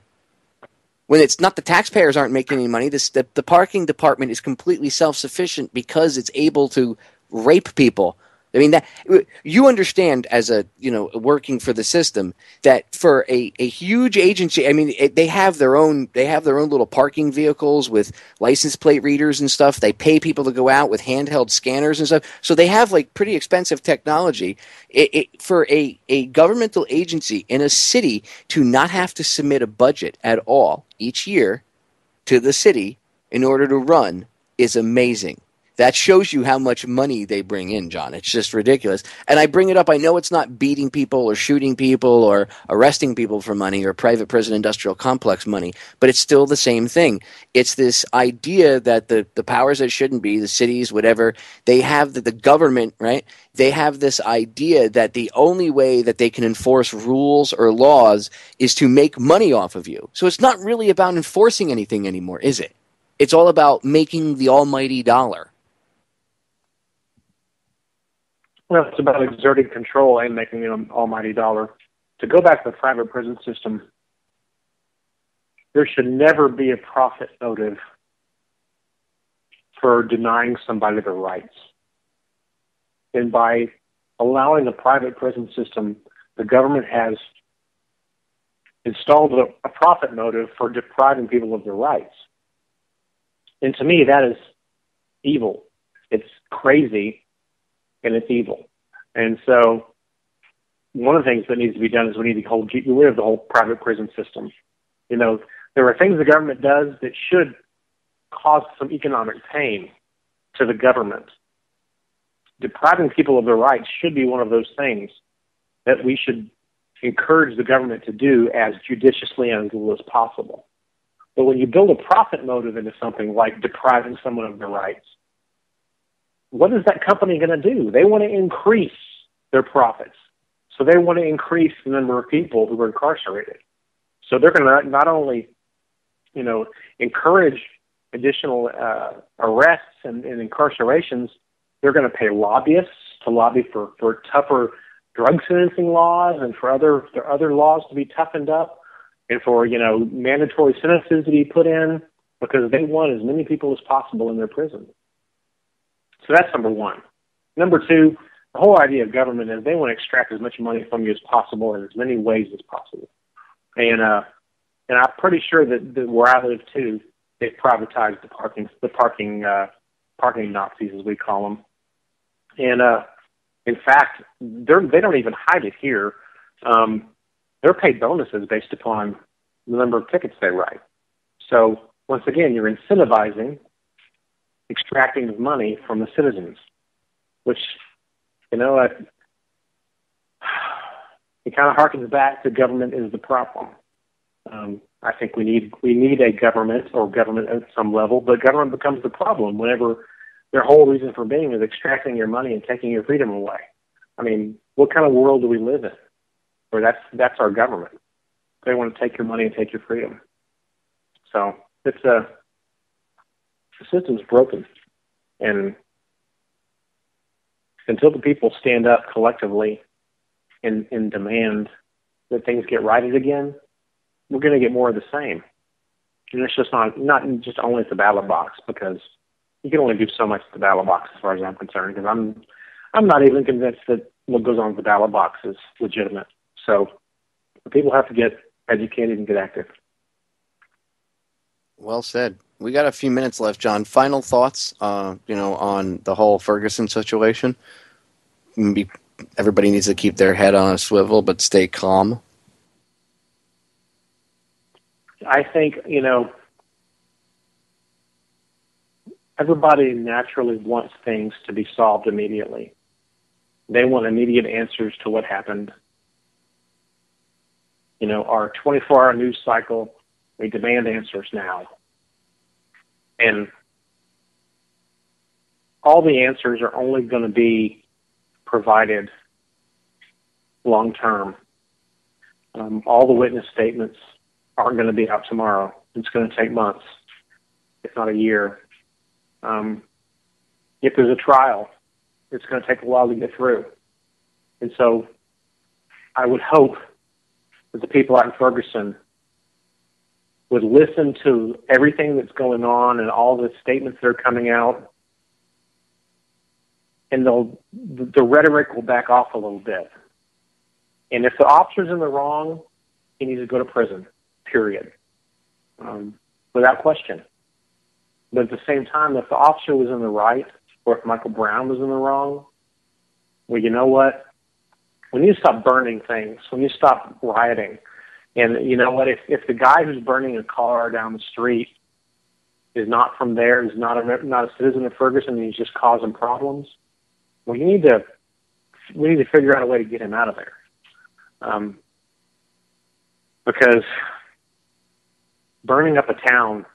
F: When it's not, the taxpayers aren't making any money. The parking department is completely self-sufficient because it's able to rape people. I mean, that you understand as working for the system that for a huge agency, I mean, they have their own little parking vehicles with license plate readers and stuff. They pay people to go out with handheld scanners and stuff. So they have like pretty expensive technology. For a governmental agency in a city to not have to submit a budget at all each year to the city in order to run is amazing. That shows you how much money they bring in, John. It's just ridiculous. And I bring it up. I know it's not beating people or shooting people or arresting people for money or private prison industrial complex money, but it's still the same thing. It's this idea that the powers that shouldn't be, the cities, whatever, they have the government, right? They have this idea that the only way that they can enforce rules or laws is to make money off of you. So it's not really about enforcing anything anymore, is it? It's all about making the almighty dollar.
A: Well, it's about exerting control and making an almighty dollar. To go back to the private prison system, there should never be a profit motive for denying somebody their rights. And by allowing the private prison system, the government has installed a profit motive for depriving people of their rights. And to me, that is evil. It's crazy. And it's evil. And so one of the things that needs to be done is we need to get rid of the whole private prison system. There are things the government does that should cause some economic pain to the government. Depriving people of their rights should be one of those things that we should encourage the government to do as judiciously and as little as possible. But when you build a profit motive into something like depriving someone of their rights, what is that company going to do? They want to increase their profits. So they want to increase the number of people who are incarcerated. So they're going to not only, encourage additional arrests and incarcerations, they're going to pay lobbyists to lobby for tougher drug sentencing laws and for other laws to be toughened up and for, mandatory sentences to be put in because they want as many people as possible in their prison. So that's number one. Number two, the whole idea of government is they want to extract as much money from you as possible in as many ways as possible. And I'm pretty sure that where I live too, they've privatized the parking Nazis, as we call them. And in fact, they don't even hide it here. They're paid bonuses based upon the number of tickets they write. So once again, you're incentivizing extracting of money from the citizens, which, it kind of harkens back to government is the problem. I think we need a government or government at some level, but government becomes the problem whenever their whole reason for being is extracting your money and taking your freedom away. I mean, what kind of world do we live in where that's our government? They want to take your money and take your freedom. So the system's broken, and until the people stand up collectively and demand that things get righted again, we're going to get more of the same. And it's just not just only at the ballot box, because you can only do so much at the ballot box as far as I'm concerned, because I'm not even convinced that what goes on at the ballot box is legitimate. So the people have to get educated and get active.
F: Well said. We got a few minutes left, John. Final thoughts, on the whole Ferguson situation. Maybe everybody needs to keep their head on a swivel, but stay calm.
A: I think, everybody naturally wants things to be solved immediately. They want immediate answers to what happened. Our 24-hour news cycle, we demand answers now. And all the answers are only going to be provided long term. All the witness statements aren't going to be out tomorrow. It's going to take months, if not a year. If there's a trial, it's going to take a while to get through. And so I would hope that the people out in Ferguson would listen to everything that's going on and all the statements that are coming out, and the rhetoric will back off a little bit. And if the officer's in the wrong, he needs to go to prison, period, without question. But at the same time, if the officer was in the right, or if Michael Brown was in the wrong, well, you know what? We need to stop burning things. We need to stop rioting. And you know what? If the guy who's burning a car down the street is not from there, is not a citizen of Ferguson, and he's just causing problems, well, we need to figure out a way to get him out of there. Because burning up a town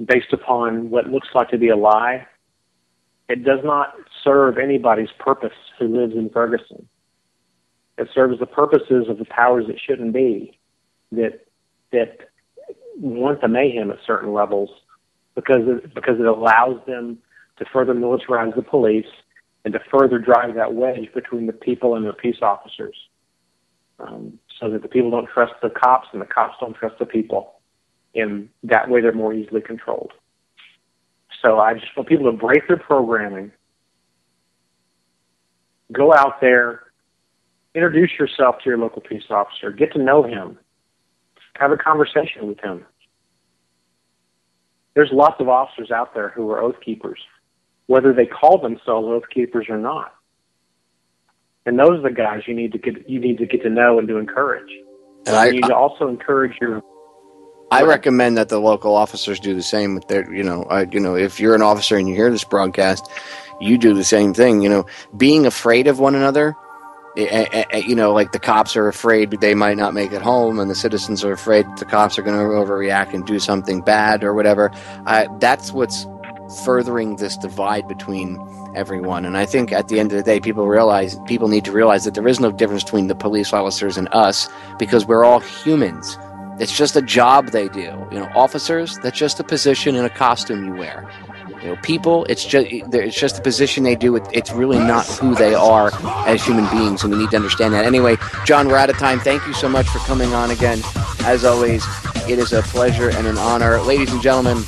A: based upon what looks like to be a lie, it does not serve anybody's purpose who lives in Ferguson. It serves the purposes of the powers that shouldn't be, that want the mayhem at certain levels, because it allows them to further militarize the police and to further drive that wedge between the people and the peace officers, so that the people don't trust the cops and the cops don't trust the people, and that way they're more easily controlled. So I just want people to break their programming, go out there, introduce yourself to your local peace officer, get to know him, have a conversation with him. There's lots of officers out there who are oath keepers, whether they call themselves oath keepers or not. And those are the guys you need to get to know and to encourage. And you need to also encourage your.
F: I recommend that the local officers do the same with their. If you're an officer and you hear this broadcast, you do the same thing. Being afraid of one another. Like the cops are afraid they might not make it home, and the citizens are afraid the cops are going to overreact and do something bad or whatever. That's what's furthering this divide between everyone. And I think at the end of the day, people need to realize that there is no difference between the police officers and us, because we're all humans. It's just a job they do. Officers, that's just a position and a costume you wear. People, it's just a position they do. It's really not who they are as human beings, and we need to understand that. Anyway, John, we're out of time. Thank you so much for coming on again. As always, it is a pleasure and an honor. Ladies and gentlemen,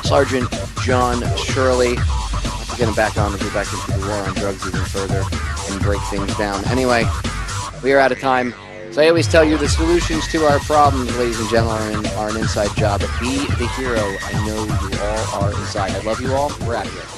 F: Sergeant John Shirley. I'll get him back on and go back into the war on drugs even further and break things down. Anyway, we are out of time. So I always tell you, the solutions to our problems, ladies and gentlemen, are an inside job. Be the hero I know you all are inside. I love you all. We're out of here.